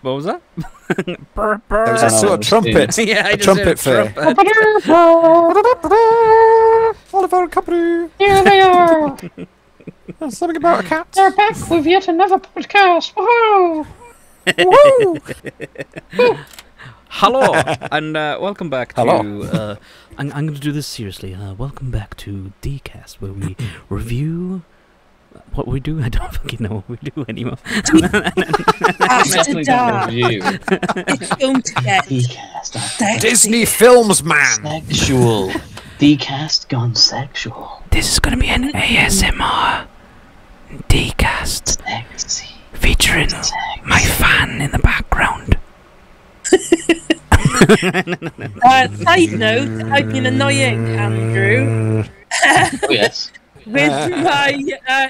What was that? There was a sort of trumpet. Yeah, I a just trumpet heard a fair. Oliver and Company. Here they are. There's something about a cat. They're back with yet another podcast. Woohoo! Woohoo! Hello, and welcome back to... Hello. I'm going to do this seriously. Welcome back to Dcast, where we review... What we do? I don't fucking know what we do anymore. After dark. It's going to get Dcast. Disney films, man. Sexual. Dcast gone sexual. This is going to be an ASMR Dcast Sexy. featuring my fan in the background. Side note, I've been annoying Andrew. Oh, yes. With my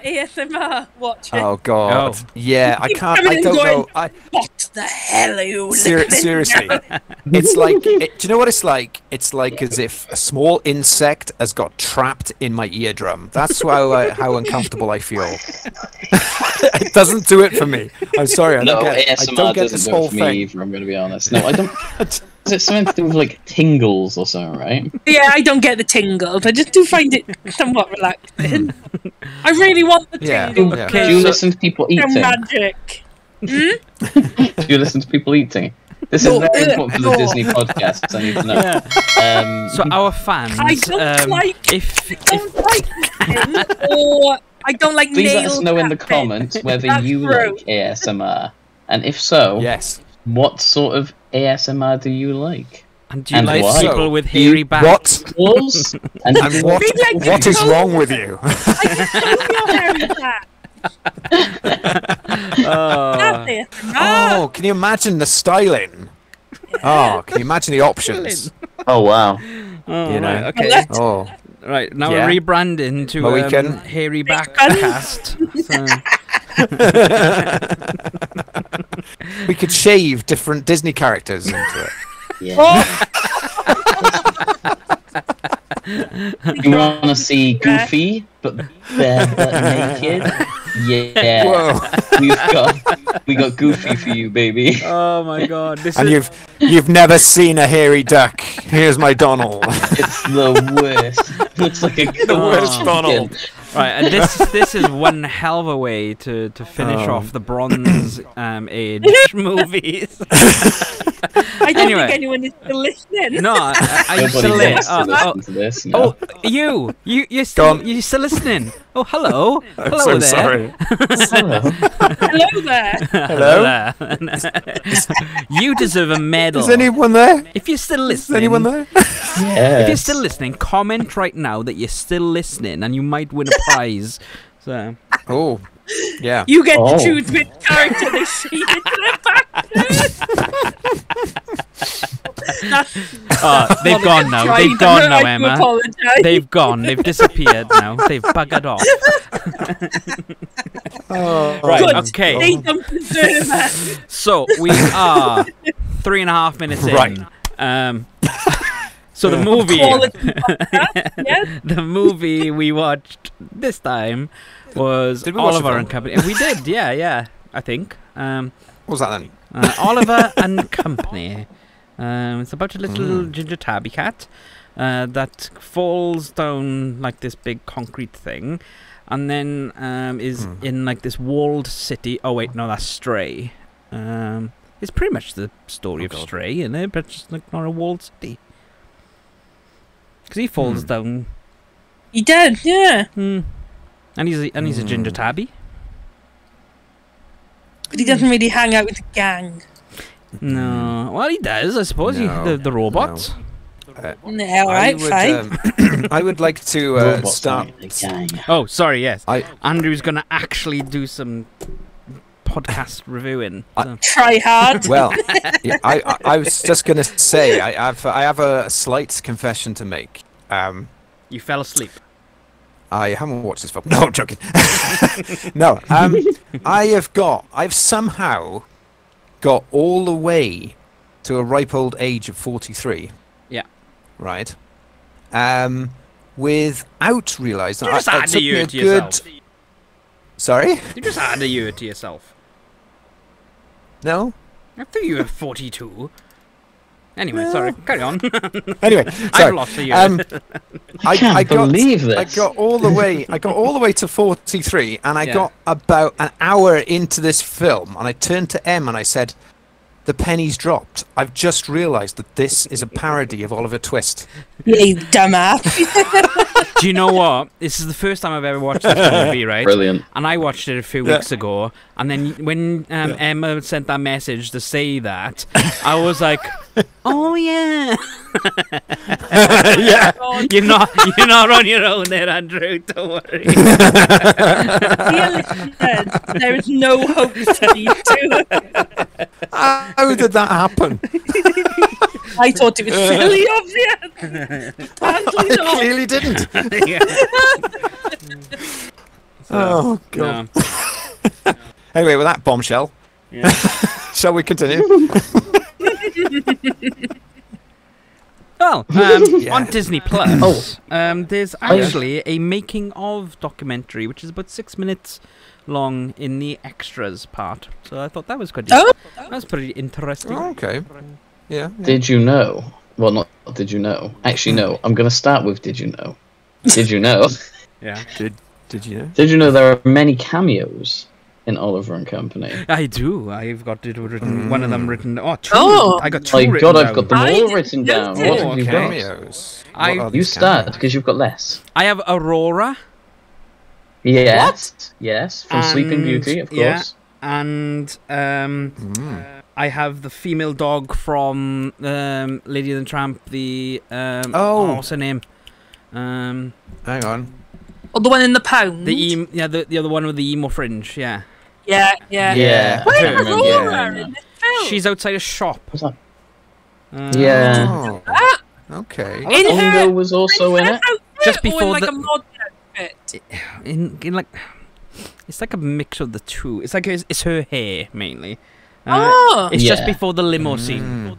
ASMR watching. Oh god. Oh. Yeah, I Keep can't. coming I and don't going, know. What the hell are you listening Seriously, to? it's like. Do you know what it's like? It's like as if a small insect has got trapped in my eardrum. That's how uncomfortable I feel. It doesn't do it for me. I'm sorry. I No, don't get, ASMR I don't get doesn't this do whole it for me thing. either, I'm going to be honest. No, I don't... Is it something to do with, like, tingles or something, right? Yeah, I don't get the tingles. I just do find it somewhat relaxing. I really want the Yeah, tingles. yeah. Do you listen to people They're eating? magic. Do you listen to people eating? This is No, very important for the no. Disney podcast, I need to know. So our fans, I don't like. if I don't like eating, or I don't like Please let nail us know in the tapping. comments whether That's you true. like ASMR. And if so, Yes. what sort of ASMR do you like? and do you And like why? people with You- hairy backs? What? Yours? And And what? We'd like to What is know- wrong with you? I can show your hairy back. That's it. Oh, can you imagine the styling? Oh, can you imagine the options? oh wow. Oh, You know. right, okay. Let's- Oh, Right, now Yeah. we're rebranding to Mohican. Hairy Back Rebrand. Cast. So, we could shave different Disney characters into it. Yeah. You want to see Goofy, but bare butt naked? Yeah. Whoa! We got Goofy for you, baby. oh my god, this And is... you've never seen a hairy duck. Here's my Donald. It's the worst. Looks like a The worst Donald. Right, and this is one hell of a way to finish Oh. off the Bronze Age movies. I don't Anyway. think anyone is still listening. No, I Nobody still wants to oh, listen to this. No. you're Go still on. listening. Oh, hello, I'm hello so there. sorry. Hello there. Hello? there. You deserve a medal. Is anyone there? If you're still Is listening, anyone there? if you're still listening, comment right now that you're still listening, and you might win a prize. So. Oh, yeah. You get Oh. to choose which character they shade into their back. They've gone now. They've gone now, Emma. Apologize. They've gone. They've disappeared now. They've buggered off. Oh, Right, Good. okay. They don't deserve it. So we are 3.5 minutes in. Right. So the movie, Quality podcast, yes. the movie we watched this time was Did we watch Oliver the and film? Company. We did, yeah, I think. What was that then? Oliver and Company. It's about a little ginger tabby cat that falls down like this big concrete thing, and then is in like this walled city. Oh wait, no, that's Stray. It's pretty much the story of Stray, isn't it? But just like not a walled city. Because he falls down, He did, yeah. and he's a ginger tabby. But he doesn't really hang out with the gang. No, well he does, I suppose. No, The robots. No, alright, fine. I would like to Robots start. like the gang. Oh, sorry, yes. I- Andrew's gonna actually do some podcast reviewing. So. Try hard. Well, yeah, I was just gonna say I have a slight confession to make. You fell asleep. I haven't watched this film. No, I'm joking. No, I've somehow got all the way to a ripe old age of 43. Yeah. Right. Without realising, You just it add a took me year a to good. yourself. Sorry. You just add a year to yourself. No. I think you were 42. Anyway, sorry. Carry on. Anyway, I've sorry. lost a year. I can't believe this. I got all the way. I got all the way to 43, and I Yeah. got about an hour into this film, and I turned to Em and I said, "The penny's dropped. I've just realised that this is a parody of Oliver Twist." You dumbass. Do you know what? This is the first time I've ever watched this movie, right? Brilliant. And I watched it a few weeks ago, and then when Emma sent that message to say that, I was like, "Oh yeah, Yeah. you're not on your own there, Andrew. Don't worry." Dear listeners, there is no hope to these two. How did that happen? I thought it was silly obvious. Apparently I not. clearly didn't. Oh god. No. Anyway, with that bombshell, Yeah. shall we continue? Well, Yeah. on Disney Plus, there's actually a making of documentary, which is about 6 minutes long in the extras part. So I thought that was quite. Oh. That was pretty interesting. Oh, okay. Yeah. Did you know? Well, not did you know? Actually, no. I'm going to start with did you know? Did you know? Yeah. Did you know? Did you know there are many cameos in Oliver and Company? I do. I've got it written. One of them written. Oh, two. Oh. I got two. My written God, down. I've got them I all didn't written down. notice. What have you got? Cameos. I- What are You these start cameos? because you've got less. I have Aurora. Yes. Yes. From Sleeping And- Beauty, of yeah. course. And I have the female dog from Lady and the Tramp. The what's her name? Hang on. Or the one in the pound. The other one with the emo fringe. Yeah, Yeah, yeah. Yeah. Where's I remember Aurora that. in this film? she's outside a shop. What's that? Uh, Oh. Okay. in her Ongo was also in it. outfit, Just or in before like the- a modern outfit. in like, it's like a mix of the two. It's like it's her hair mainly. Oh. It's just Yeah. before the limo scene.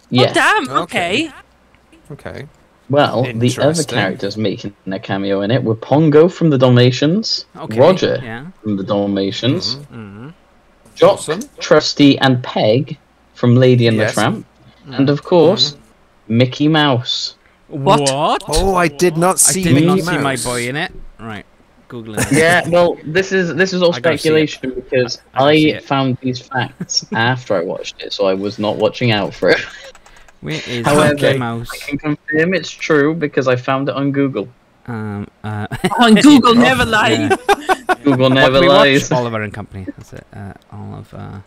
Yes. Oh, damn. Okay. Okay. Okay. Well, the other Interesting. characters making a cameo in it were Pongo from the Dalmatians, Okay. Roger Yeah. from the Dalmatians, Mm-hmm. Jock, Awesome. Trusty, and Peg from Lady and Yes. the Tramp, and of course, Mickey Mouse. What? Oh, I did not I see did Mickey not see my Mouse. boy in it. Right. Googling it. Yeah, well, this is all I gotta see speculation because I gotta see I it. found these facts after I watched it, so I was not watching out for it. Where is However, Mickey Mouse? I can confirm it's true because I found it on Google. On Google never lies. Google What never we lies. watch? Oliver and Company. That's it. Oliver.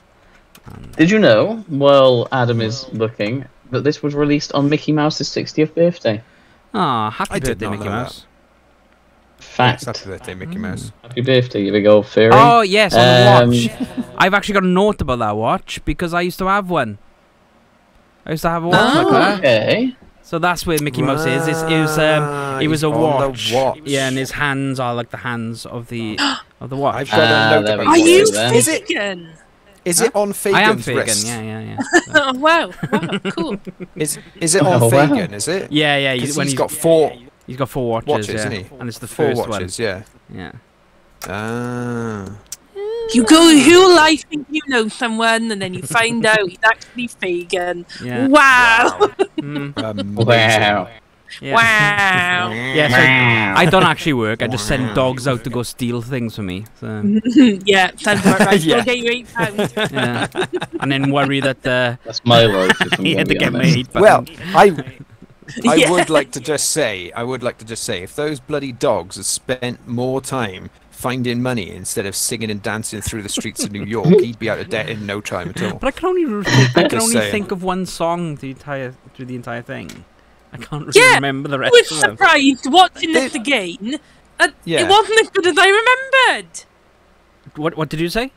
Did you know, while Adam is looking, that this was released on Mickey Mouse's 60th birthday? Ah, happy I did birthday, not Mickey know that. Mouse. Fact. Happy birthday, Mickey Mouse. Happy birthday, here we go, Fairy. Oh yes, on the Um, watch. I've actually got a note about that watch because I used to have one. I used to have a watch like that. Okay. So that's where Mickey Mouse is. It was a on the watch. watch. Yeah, and his hands are like the hands of the watch. I've got a note there we about Are go. you then. Is it- vegan? Is it on Fagan's I am Fagin. wrist? Yeah. Oh, wow. Wow, cool. Is it on Oh, wow. Fagan? Is it? Yeah. Because When he's got four he's got four watches, watches, yeah. isn't he? And it's the four first watches. Yeah. one. Yeah. Ah. You go who life think you know someone, and then you find out he's actually Fagin. Yeah. Wow. Mm, Wow. yeah. Wow. Yeah, so I don't actually work. I just send dogs out to go steal things for me. So, Yeah, sounds about right. Yeah. Go get your £8. yeah. And then worry that That's my life, if I'm he going had to to be get honest. made. But Well, I Yeah. would like to just say, if those bloody dogs had spent more time finding money instead of singing and dancing through the streets of New York, he'd be out of debt in no time at all. But I can only saying. think of one song through the entire thing. I can't really Yeah, remember the I rest was of them. surprised watching this again. And Yeah. It wasn't as good as I remembered. What did you say?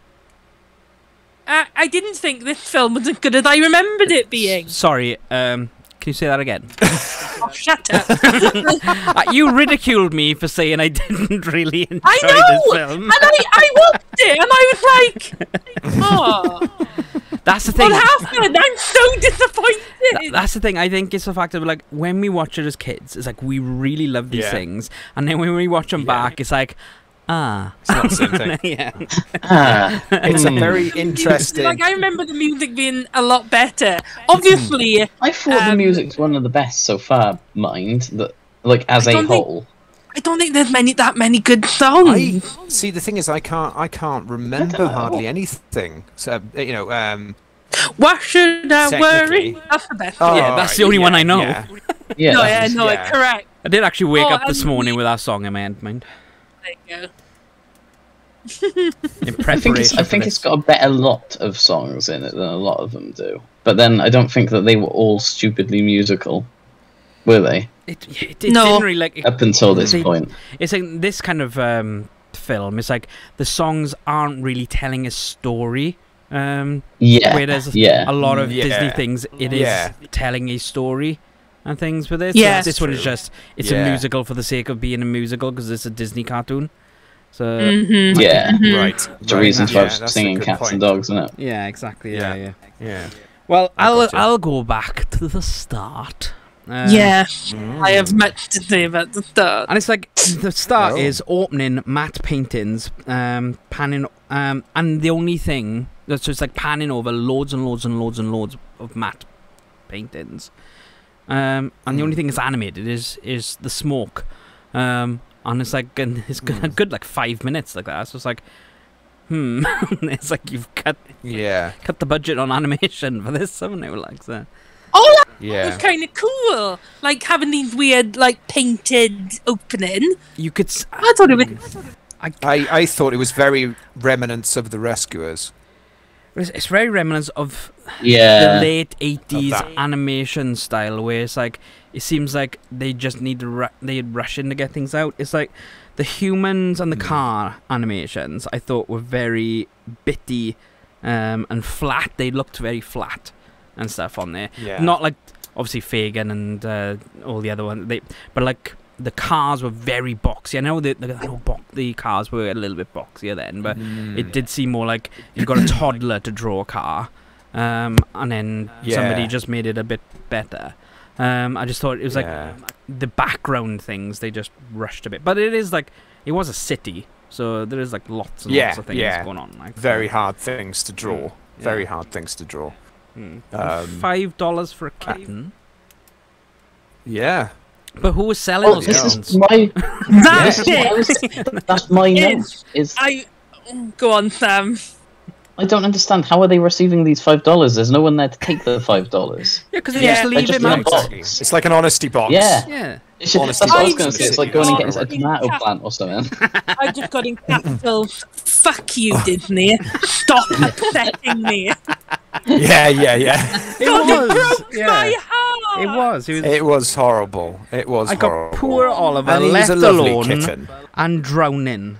I didn't think this film was as good as I remembered it being. Sorry. Can you say that again? Oh, shut up. You ridiculed me for saying I didn't really enjoy I this know! film. And I watched it, and I was like, oh, That's the thing. what happened? I'm so disappointed. That's the thing. I think it's the fact of like when we watch it as kids, it's like we really love these Yeah. things, and then when we watch them back, it's like, Ah. It's not the same thing. Yeah. It's a very interesting. Like, I remember the music being a lot better. Obviously, I thought the music's one of the best so far, mind, that, like, as I a don't think- whole. I don't think there's that many good songs. See, the thing is, I can't remember hardly anything. So Why should I worry? Technically. That's the best. Oh, Yeah, that's the only one I know. Yeah. Yeah. No, yeah, no, yeah. correct. I did actually wake Oh, up this and morning with that song in my mind. There you go. In I think it's preparation. got a better lot of songs in it than a lot of them do. But then I don't think that they were all stupidly musical, were they? It No. didn't really like. Up until this They- point. It's like this kind of film. It's like the songs aren't really telling a story. Yeah. Whereas Yeah. a lot of Yeah. Disney things, it is Yeah. telling a story and things with it. Yeah. So this one is True. just it's Yeah. a musical for the sake of being a musical because it's a Disney cartoon. So Mm-hmm. Yeah. Right. It's a reason for that's a singing good cats point. and dogs, isn't it? yeah, exactly. Yeah. Yeah. Yeah. Well, I gotcha. I'll go back to the start. Yeah, I have much to say about the start. And it's like the start Oh. is opening matte paintings, panning, and the only thing that's just like panning over loads and loads and loads and loads of matte paintings, and the only thing that's animated is the smoke, and it's like it's a good like 5 minutes like that. So it's like, it's like you've cut Yeah. the budget on animation for this, haven't you? Like so. Oh, that Yeah. was kind of cool. Like having these weird, like painted opening. You could. I thought it was. I thought it was very remnants of The Rescuers. It's very reminiscent of Yeah. the late 80s that. animation style where it's like it seems like they just need to they rush in to get things out. It's like the humans and the car animations I thought were very bitty and flat. They looked very flat and stuff on there. Yeah. Not like obviously Fagin and all the other ones. But like the cars were very boxy. I know the cars were a little bit boxier then, but it did seem more like you've got a toddler to draw a car, and then somebody Yeah. just made it a bit better. I just thought it was like the background things they just rushed a bit, but it is like it was a city, so there is like lots and lots of things going on. Like Very hard things to draw. Yeah. Very hard things to draw. $5 for a kitten. Yeah. But who was selling Oh, those this kittens? is my. That's That's my note. It's- Is Go on, Sam. I don't understand. How are they receiving these $5? There's no one there to take the $5. Yeah, because they Yeah. just They leave just him leave out. it. It's like an honesty box. Yeah. Yeah. It should, Honestly, that's what I was I going to say. It's like going and getting a tomato plant or something. I just got in capital. Fuck you, Disney. Stop upsetting me. Yeah. It God, was. broke Yeah. my heart. It was. It was horrible. It was I got horrible. poor Oliver And he was left a lovely alone kitten. and drowning.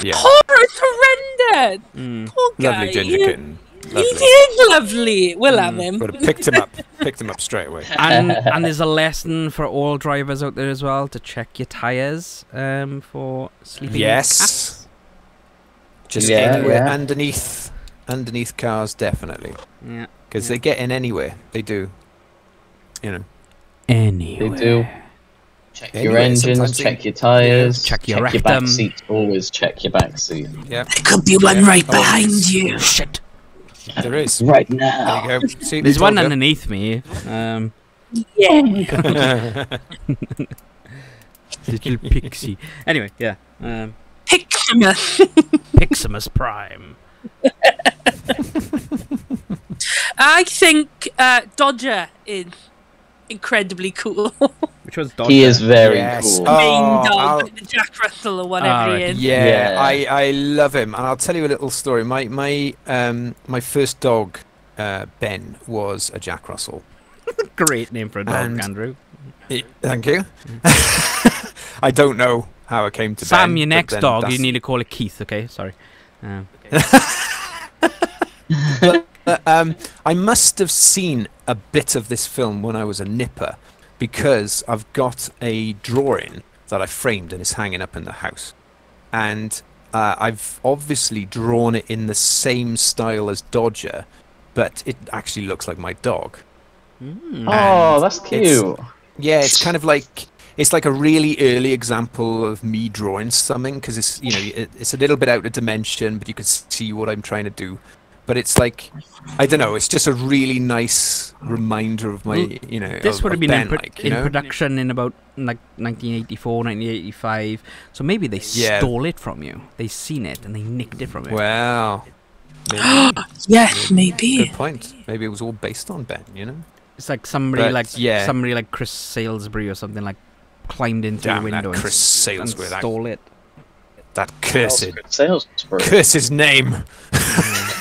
Yeah. Horror surrendered. Poor guy. Lovely ginger kitten. He Lovely. is lovely. We'll have him. Would have picked him up. Picked him up straight away. And there's a lesson for all drivers out there as well to check your tyres for sleeping Yes. cats. Just Yeah, anywhere yeah. underneath cars, definitely. Yeah. Because they get in anywhere. They do. You know. Anyway. They do. Check your Anyway, engines, sometimes check they- your tyres, check your back rectum. seat. Always check your back seat. Yeah. There could be one right behind you. Shit. There is. Right There now. you go. See, There's one told you. underneath me. Yeah. Little pixie. Anyway, yeah. Pictimus. Piximus Prime. I think Dodger is incredibly cool. Which was Dodger. He is very Yes. cool. Oh, Main dog, I'll- like the Jack Russell or whatever he is. Yeah, Yeah. I love him, and I'll tell you a little story. My first dog, Ben, was a Jack Russell. Great name for a dog, And- Andrew. Thank you. I don't know how it came to Sam, Ben, your but next then dog, that's- you need to call it Keith, okay? Sorry. I must have seen a bit of this film when I was a nipper, because I've got a drawing that I framed and is hanging up in the house, and I've obviously drawn it in the same style as Dodger, but it actually looks like my dog. Oh, that's cute. Yeah, it's kind of like it's like a really early example of me drawing something because it's it's a little bit out of dimension, but you can see what I'm trying to do. But it's like, I don't know, it's just a really nice reminder of my, This would have been Ben, in production in about like 1984, 1985. So maybe they stole it from you. They seen it and they nicked it from you. Wow. Yes, maybe. Good point. Maybe it was all based on Ben, It's like somebody But, somebody like Chris Salisbury or something like climbed into the window that Chris and Salisbury, stole it. that cursed, Sales. curse his name.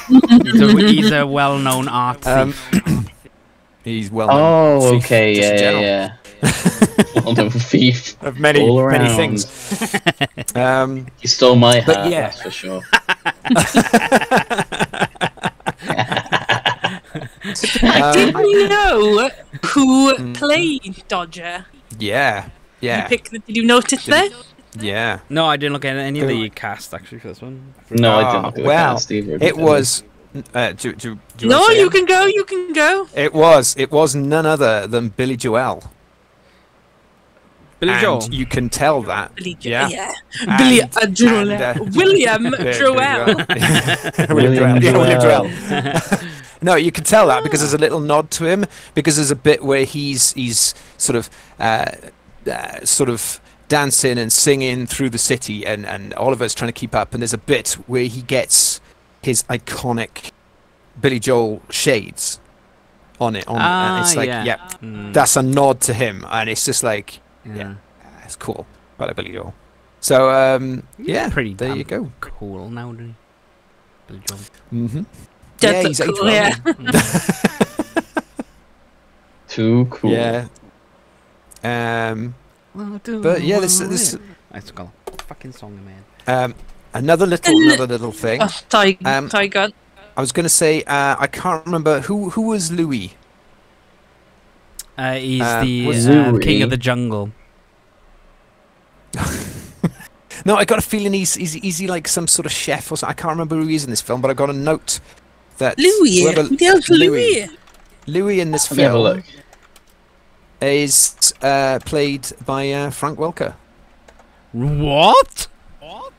He's a well-known art thief. He's well known. Oh, thief, okay, just in general. yeah. Well-known thief. Of many All many around. things. He stole my hat, But yeah. that's for sure. Did you know who played Dodger? Yeah. Did you notice that? Yeah. No, I didn't look at any of the cast actually for this one. No, I didn't look at the cast either. It was. Do you No, wanna say you it? can go. You can go. It was none other than Billy Joel. Billy And Joel. you can tell that. Billy Yeah. yeah. Billy Joel. William Joel. William William Joel. Joel. No, you can tell that because there's a little nod to him, because there's a bit where he's sort of dancing and singing through the city, and Oliver's trying to keep up, and there's a bit where he gets his iconic Billy Joel shades on it. And it's like, that's a nod to him, and it's just like, it's cool. I like Billy Joel. So pretty there you go. cool now, isn't he? Billy Joel. Mm-hmm. That's he's cool, aged well. Too cool. Yeah. But yeah, this It's got a fucking song, man. another little thing. Oh, Tiger. I was going to say, I can't remember who was Louis. He's was the king of the jungle. No, I got a feeling he's like some sort of chef or something. I can't remember who he is in this film, but I got a note that Louis. Louis in this Let me have a film look. is played by Frank Welker. What?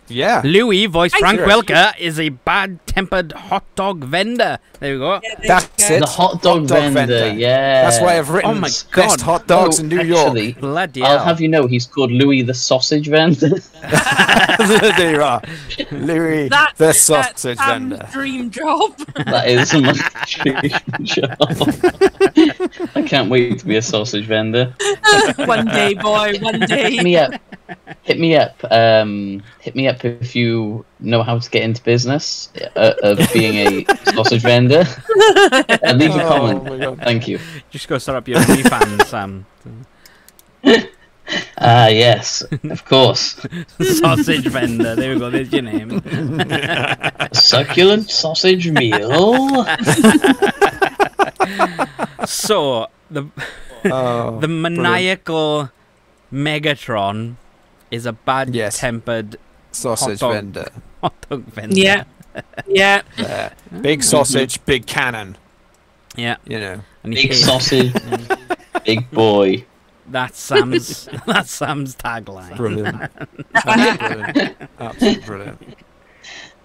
Yeah. Louis, voiced Frank Sure. Welker, is a bad-tempered hot dog vendor. There we go. That's it. The hot dog vendor, yeah. That's why I've written Oh my best God. hot dogs in New actually, York. Bloody I'll hell. have you know he's called Louis the sausage vendor. There you are. Louis, the sausage Sam's vendor. dream job. That is my dream job. I can't wait to be a sausage vendor. One day, boy. One day. Hit me up. Hit me up. Hit me up if you know how to get into business of being a sausage vendor. And leave a Oh comment. my God. Thank you. Just go start up your OnlyFans, Sam. Ah, yes, of course. Sausage vendor. There we go. There's your name. Succulent sausage meal. So the Oh, the maniacal Megatron is a Yes. bad-tempered sausage hot dog. vendor. hot dog vendor. Yeah. Yeah. Big sausage, big cannon. Yeah. You know. And he Big hates- sausage, big boy. That's Sam's tagline. Brilliant. Absolutely brilliant. Absolutely brilliant.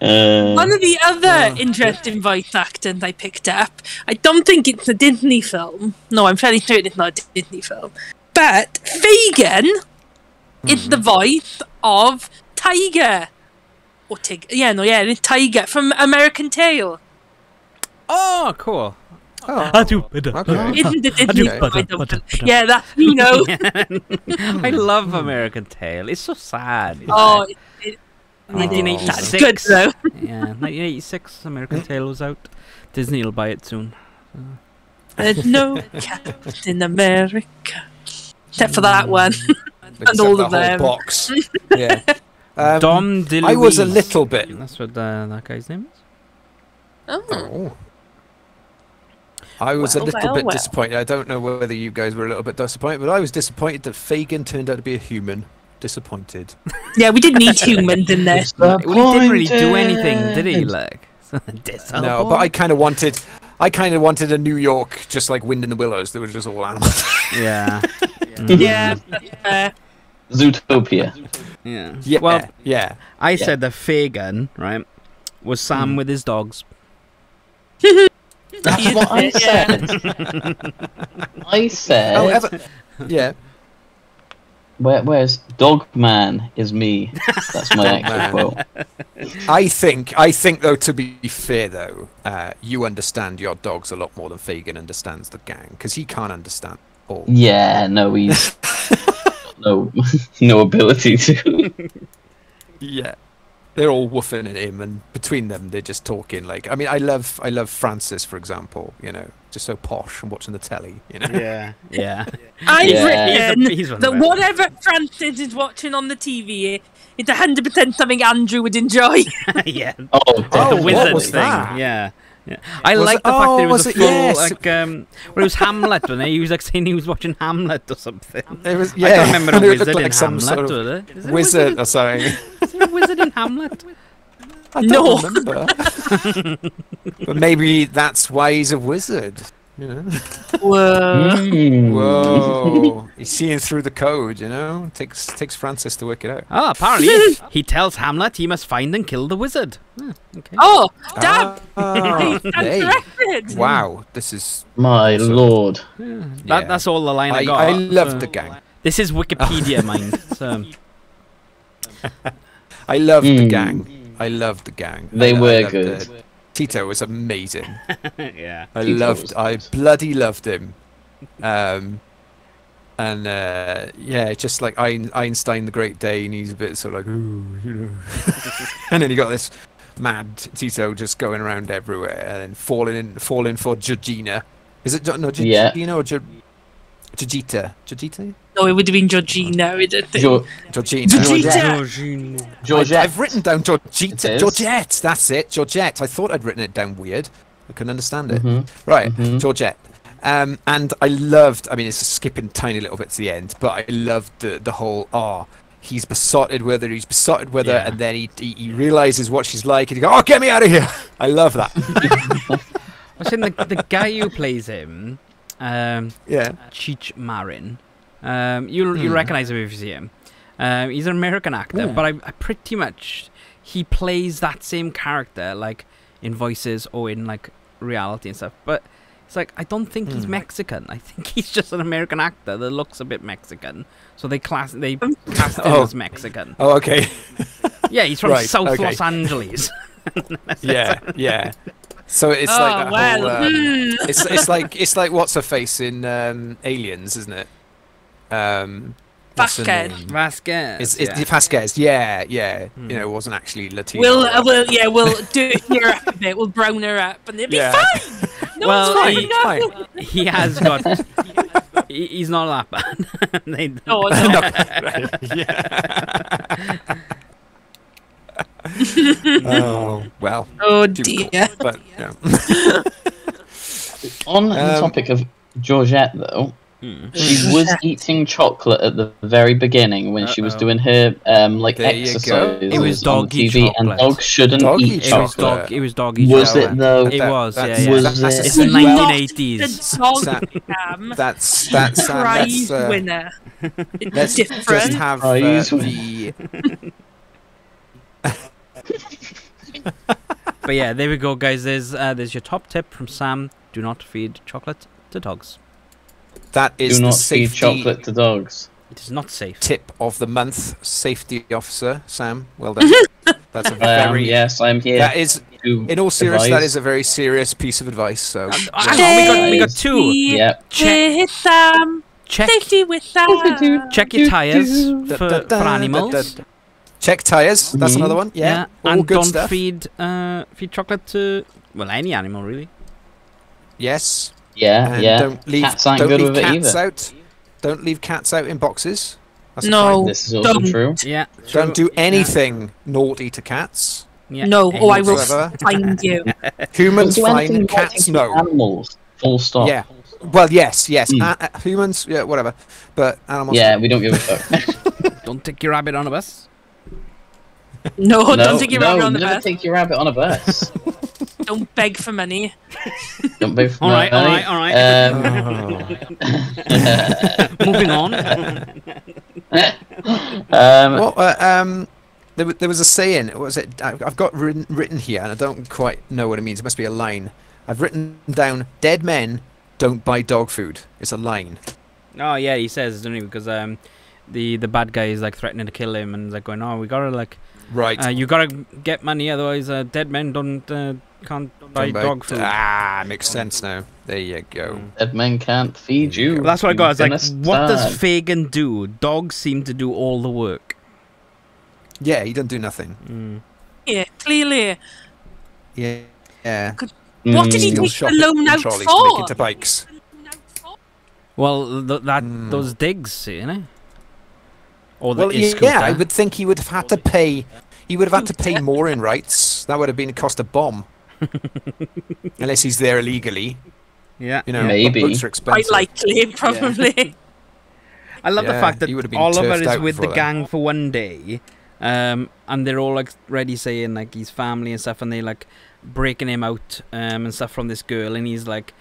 One of the other interesting voice actors I picked up, I don't think it's a Disney film. No, I'm fairly certain it's not a Disney film. But Fagin is the voice of Tiger. Or Tig. Yeah, it's Tiger from American Tail. Oh, cool. Oh, Okay. Isn't it Disney Okay. film? I don't- Yeah, that, you know. I love American Tail. It's so sad. It's Oh, sad. it, Oh. it's good though. Yeah, 1986, American Tail was out. Disney will buy it soon. There's no Captain America. Except for that one. Except all the of whole them. box. Yeah. Dom DeLuise. I was a little bit. That's what that guy's name is. Oh. Oh. I was a Well, little well, bit well. disappointed. I don't know whether you guys were a little bit disappointed, but I was disappointed that Fagin turned out to be a human. Disappointed. Yeah, we did need humans in there. Well, he didn't really do anything, did he? Like, No, but I kind of wanted I kind of wanted a New York, just like Wind in the Willows. They were just all animals. Yeah. Yeah, that's fair. Zootopia. Yeah. Yeah. Well, yeah. I said that Fagin, right, was Sam with his dogs. That's what I said. I said. However, yeah. Where's Dogman is me. That's my actual quote. I think though, to be fair though, you understand your dogs a lot more than Fagin understands the gang, because he can't understand all. Yeah, no, he's no ability to. Yeah. They're all woofing at him, and between them, they're just talking. Like, I mean, I love Francis, for example. You know, just so posh and watching the telly. You know. Yeah. Yeah. I've Yeah. written He's one that of the best. whatever Francis is watching on the TV, it's 100% something Andrew would enjoy. Yeah. Oh, The definitely. wizard was thing. that? Yeah. Yeah. I Was like it- the fact that it oh, was was a it? full, Yes. like, well, it was Hamlet, wasn't it? He was like saying he was watching Hamlet or something. It was, I yeah. don't remember a and it looked wizard like in some Hamlet, sort of was it? Is there a wizard or something. Is there a wizard in Hamlet? I No. don't remember. But maybe that's why he's a wizard. You know. Whoa. Mm. Whoa! He's seeing through the code. You know. Takes Francis to work it out. Oh, apparently he tells Hamlet he must find and kill the wizard. Okay. Oh, damn! Oh, That's hey. corrected. Wow! This is. My lord. Yeah. That's all the line I got. I loved so- the gang. This is Wikipedia, mind. So. I loved the Mm. gang. I loved the gang. They I were loved good. Tito was amazing. Yeah. I bloody loved him. Yeah, just like Einstein the Great Dane, he's a bit sort of like, ooh, you know. And then you got this mad Tito just going around everywhere and then falling for Georgina. Is it no Yeah. Georgina or Georgita? Georgita? No, it would have been Georgina. I don't think. Georgina. Georgina. Georgette. I've written down Georgita. It is. Georgette, that's it. Georgette. I thought I'd written it down weird. I couldn't understand it. Mhm. Right, Mhm. Georgette. And I loved, I mean, it's skipping tiny little bits to the end, but I loved the whole, he's besotted with her, Yeah. and then he realizes what she's like, and he goes, oh, get me out of here. I love that. I was saying the guy who plays him, Yeah. Cheech Marin, you'll recognize him if you see him. He's an American actor, but I pretty much he plays that same character like in voices or in like reality and stuff. But it's like I don't think he's Mexican. I think he's just an American actor that looks a bit Mexican. So they cast him as Mexican. Oh, okay. Yeah, he's from Right, South okay. Los Angeles. Yeah. So it's like that whole. It's like what's her face in Aliens, isn't it? What's her Vasquez. name? Vasquez. It's Vasquez. Yeah. You know, it wasn't actually Latino. We'll do her up a bit. We'll brown her up, and it'll be Yeah. fine. No, Well, it's fine. he has got. He's not that bad. No, Oh well. Oh Too dear. cool, but yeah. On the topic of Georgette, though, she was eating chocolate at the very beginning when she was doing her like There you go. exercise It was on doggy TV, and chocolate. dogs shouldn't Doggy eat chocolate. It was doggy. Was chocolate. it though? It was. That's- Yeah. was that's it? It's the well, 1980s. The dog Sa- cam That's prize let's, winner. It's let's different. just have Prize the. But yeah, there we go, guys. There's your top tip from Sam. Do not feed chocolate to dogs. That is Do the not feed safety chocolate to dogs. It is not safe. tip of the month. Safety officer Sam. Well done. That's a very. Yes, I'm here. That is, to in all seriousness, that advise. is a very serious piece of advice. So. Hang on, we got two. Yep. With Sam. Check Safety with Sam. check your tires for animals. Check tires. That's another one. Yeah. All and good don't stuff. feed chocolate to any animal really. Yes. Yeah, And yeah. don't leave Cats aren't don't good leave with it cats either. out. Don't leave cats out in boxes. That's a No. fine. This is also Don't. true. Yeah. Don't do anything naughty to cats. Yeah. No, or I will Whatsoever. find you. Humans Don't do anything fine, naughty cats to no. Animals. Full stop. Yeah. Well, yes. Mm. Humans, yeah, whatever. But animals. Yeah, we don't give a fuck. Don't take your rabbit on a bus. No, don't take your rabbit on the never bus. take your rabbit on a bus. Don't beg for money. Don't beg for All right. Moving on. Well, there was a saying. What was it? I've got written here, and I don't quite know what it means. It must be a line. I've written down: "Dead men don't buy dog food." It's a line. Oh yeah, he says, doesn't he? Because the bad guy is like threatening to kill him, and he's like going, "Oh, we gotta like, Right. you gotta get money, otherwise dead men can't buy dog food." Ah, makes sense now. There you go. Dead men can't feed you. Well, that's what I got. I was You're like, gonna what does starve. Fagin do? Dogs seem to do all the work. Yeah, he doesn't do nothing. Yeah, clearly. Yeah. Yeah. What did he Steal take the shopping loan out trolleys to make into for? bikes. Well, those digs, you know. Or Well, his yeah, I scooter. would think he would have had to pay. He would have had to pay more in rights. That would have been cost a bomb. Unless he's there illegally. Yeah. You know, Maybe. boats are expensive. Quite likely, probably. I love the Yeah, fact that he would have been Oliver turfed is out with the before gang for one day, and they're all like ready saying like he's family and stuff, and they like breaking him out and stuff from this girl, and he's like,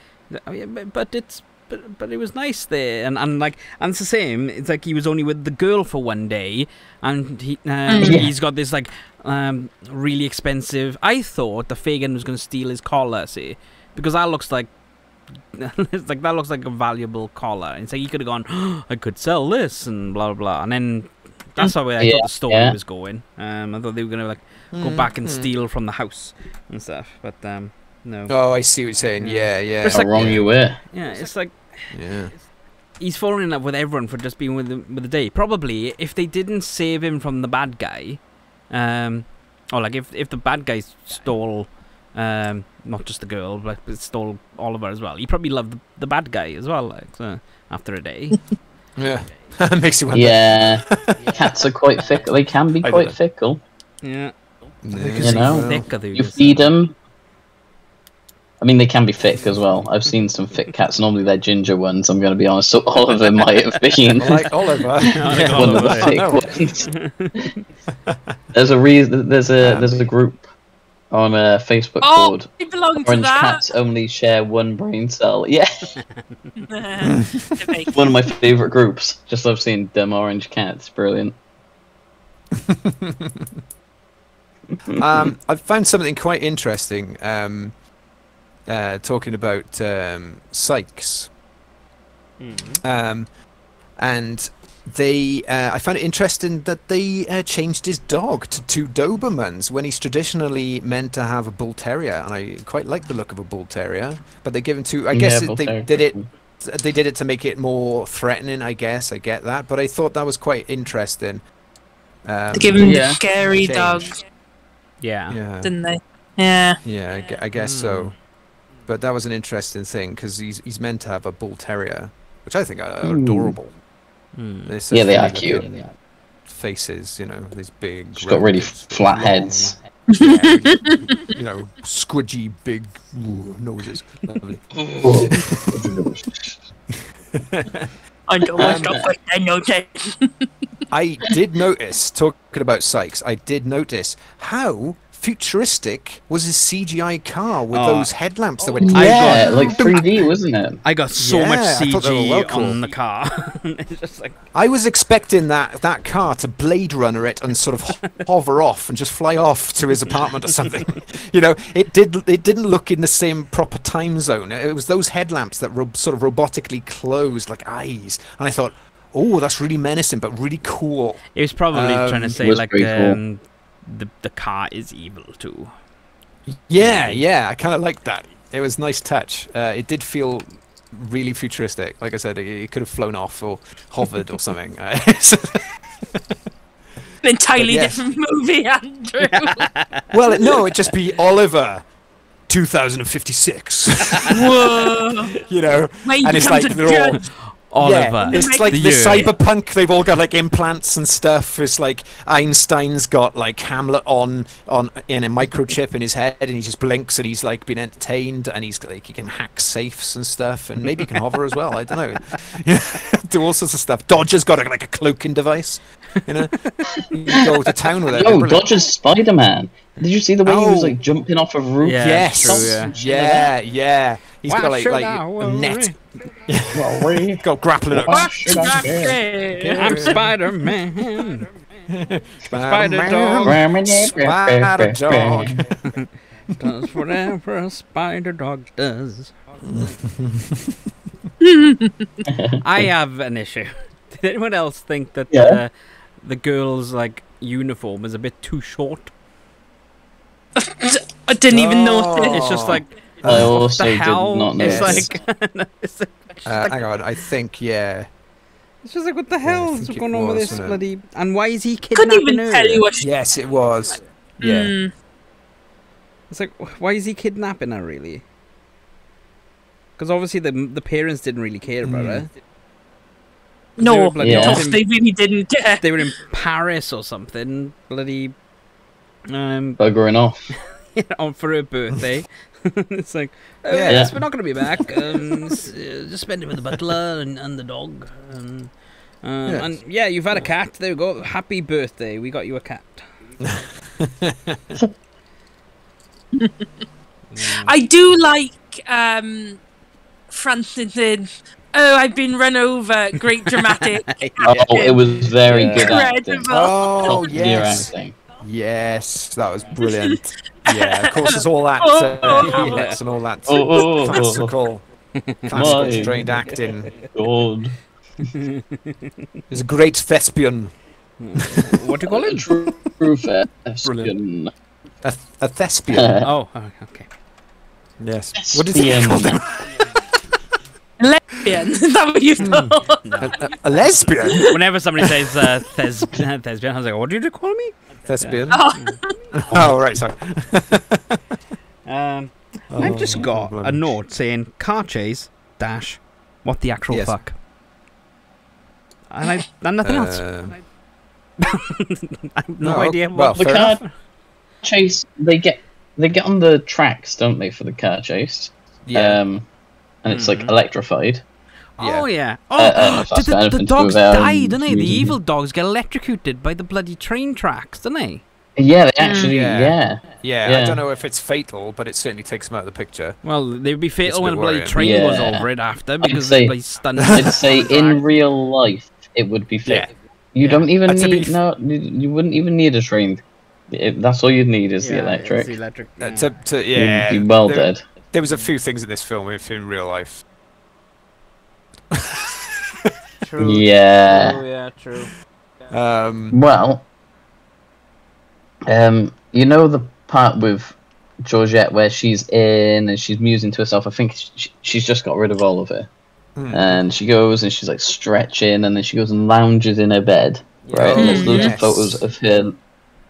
"Oh, yeah, but it was nice there," and like, and it's the same. It's like he was only with the girl for one day, and he's got this like really expensive. I thought the Fagin was going to steal his collar, see, because that looks like. It's like that looks like a valuable collar, and so he could have gone, "Oh, I could sell this," and blah blah blah, and then that's how I thought the story was going. I thought they were gonna like go back and steal from the house and stuff, but no. Oh, I see what you're saying. Yeah, yeah. It's How like- wrong you were. Yeah, it's like Yeah. he's fallen in love with everyone for just being with the day. Probably if they didn't save him from the bad guy, or like if the bad guy stole. Not just the girl, but stole Oliver as well. He probably loved the bad guy as well, like so, after a day. Yeah. Makes you wonder. Yeah. Cats are quite fickle. They can be I quite don't fickle. Yeah, You know, thick of you these. feed them. I mean, they can be thick as well. I've seen some thick cats. Normally they're ginger ones, I'm going to be honest. So Oliver might have been Like Oliver. one of the thick ones. There's a reason. There's a group on Facebook Oh, called they belong to Orange that. Cats Only Share One Brain Cell. Yeah, They're one of my favourite groups. Just love seeing dumb orange cats. Brilliant. I found something quite interesting. Talking about Sykes. And they, I found it interesting that they changed his dog to two Dobermans when he's traditionally meant to have a bull terrier, and I quite like the look of a bull terrier. But they give him two. I guess bull they terrier. did it. They did it to make it more threatening. I guess I get that, but I thought that was quite interesting. Give him Yeah. the scary Change. dog, Yeah. Yeah, didn't they? Yeah. yeah, I guess so. But that was an interesting thing because he's meant to have a bull terrier, which I think are adorable. They're such Yeah, they are funny cute. looking faces, you know, these big. Just got really rounded, flat long, heads. yeah, you know, squidgy, big noses. Lovely. I don't want to quite I noticed. I did notice, talking about Sykes, I did notice how futuristic was his CGI car with those headlamps that went. Yeah, like 3D, wasn't it? I got so Yeah, much I thought they were CG well cool. on the car. It's just like I was expecting that car to Blade Runner it and sort of hover off and just fly off to his apartment or something. You know, it didn't look in the same proper time zone. It was those headlamps that sort of robotically closed like eyes, and I thought, oh, that's really menacing but really cool. it was probably trying to say was like pretty cool. the car is evil too. Yeah, I kind of liked that. It was a nice touch. It did feel really futuristic. Like I said, it could have flown off or hovered or something. An entirely But yes. different movie, Andrew. Well, no, it'd just be Oliver 2056. Whoa. You know, Wait, and it's becomes like a they're all judge. Oliver. It's like the cyberpunk. They've all got like implants and stuff. It's like Einstein's got like Hamlet on in a microchip in his head, and he just blinks, and he's like been entertained, and he's like he can hack safes and stuff, and maybe he can hover as well. I don't know. Do all sorts of stuff. Dodger's got like a cloaking device. You know, you can go to town with it. Yo, Dodger's Spider-Man. Did you see the way he was like jumping off a roof? Yeah, Yes. true, Yeah. He's got like a net. Got grappling hook. I'm Spider-Man. Spider dog. Spider dog. Does whatever a spider dog does. I have an issue. Did anyone else think that the girl's like uniform is a bit too short? I didn't even notice. It's just like I also the did hell? not notice. It's like, Hang on, I think it's just like what the hell is think going it on with was, this wasn't it? bloody? And why is he Couldn't kidnapping even her? tell you what. yes, it was. Yeah. It's like, why is he kidnapping her really? Because obviously the parents didn't really care about her. No, Yeah. they really didn't care. They were in Paris or something, bloody Buggering off. for her birthday. It's like, Yeah. yes, we're not going to be back. Just spend it with the butler and the dog. And yeah, you've had a cat. There we go. Happy birthday. We got you a cat. I do like Francis in, oh, I've been run over. Great dramatic. Oh, it was very good acting. Incredible. Oh Top tier yes, acting. yes, that was brilliant. Yeah, of course, there's all that Hamlets and all that classical trained acting. God. There's a great thespian. What do you call it? True thespian. A thespian. Oh, okay. Yes. What did he call them? Lesbian. Is that what you thought? A lesbian? Whenever somebody says thespian, I was like, what did you call me? Thespian? Oh. Oh, right, sorry. I've just got a note saying car chase dash what the actual fuck, and nothing else. I have no idea what The car chase, they get on the tracks, don't they, for the car chase? Yeah. And it's like electrified. Oh yeah. That's got The anything to do dogs with, die, don't they? The using- evil dogs get electrocuted by the bloody train tracks, don't they? Yeah, they actually. Yeah. Yeah. I don't know if it's fatal, but it certainly takes them out of the picture. Well, they would be It's fatal a when bit a bloody worrying. train Yeah. goes over it after because say- they're bloody stunned. I'd say in real life it would be fatal. You don't even To be need you wouldn't even need a train. That's all you'd need is the electric. It's the electric. Yeah. You'd be well there, dead. There was a few things in this film if in real life. True. Yeah. Oh yeah, true. Well, you know the part with Georgette where she's in and she's musing to herself. I think she's just got rid of all of it, and she goes and she's like stretching, and then she goes and lounges in her bed. Right, and there's loads of photos of her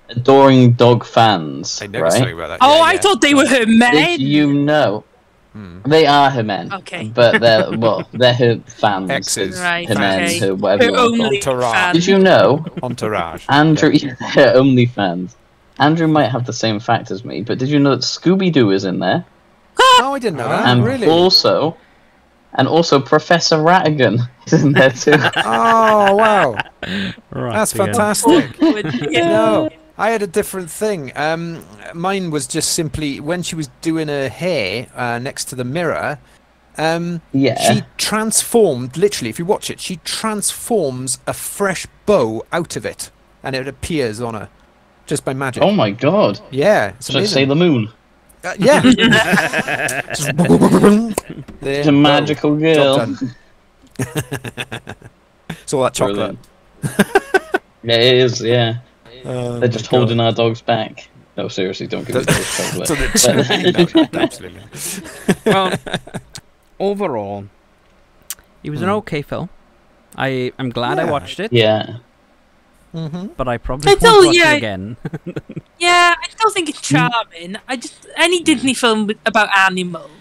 adoring dog fans. I never saw right? you about that. Oh, Yeah, I yeah. thought they were her men. Did you know? They are her men. Okay. But they're her fans. Exes. Right, Her men, okay. her whatever you Her want to call only them. Entourage. fan. Did you know Entourage. Andrew, her only fans? Andrew might have the same fact as me, but did you know that Scooby-Doo is in there? Oh, I didn't know that. And really? also Professor Rattigan is in there too. Oh, wow. Right. That's fantastic. Yeah. No, I had a different thing. Mine was just simply when she was doing her hair next to the mirror. Yeah. She transformed, literally, if you watch it, she transforms a fresh bow out of it, and it appears on her just by magic. Oh my god. Yeah, it's So amazing. Sailor Moon. Yeah. She's a magical girl. It's all that chocolate. Yeah, it is, yeah. Oh They're just my God. holding our dogs back. No, seriously, don't give me those chocolate. So they're- no, absolutely. Well, overall, it was an okay film. I'm glad I Yeah. watched it, Yeah. but I probably I won't don't- watch yeah. it again. Yeah, I still think it's charming. Any Disney film about animals,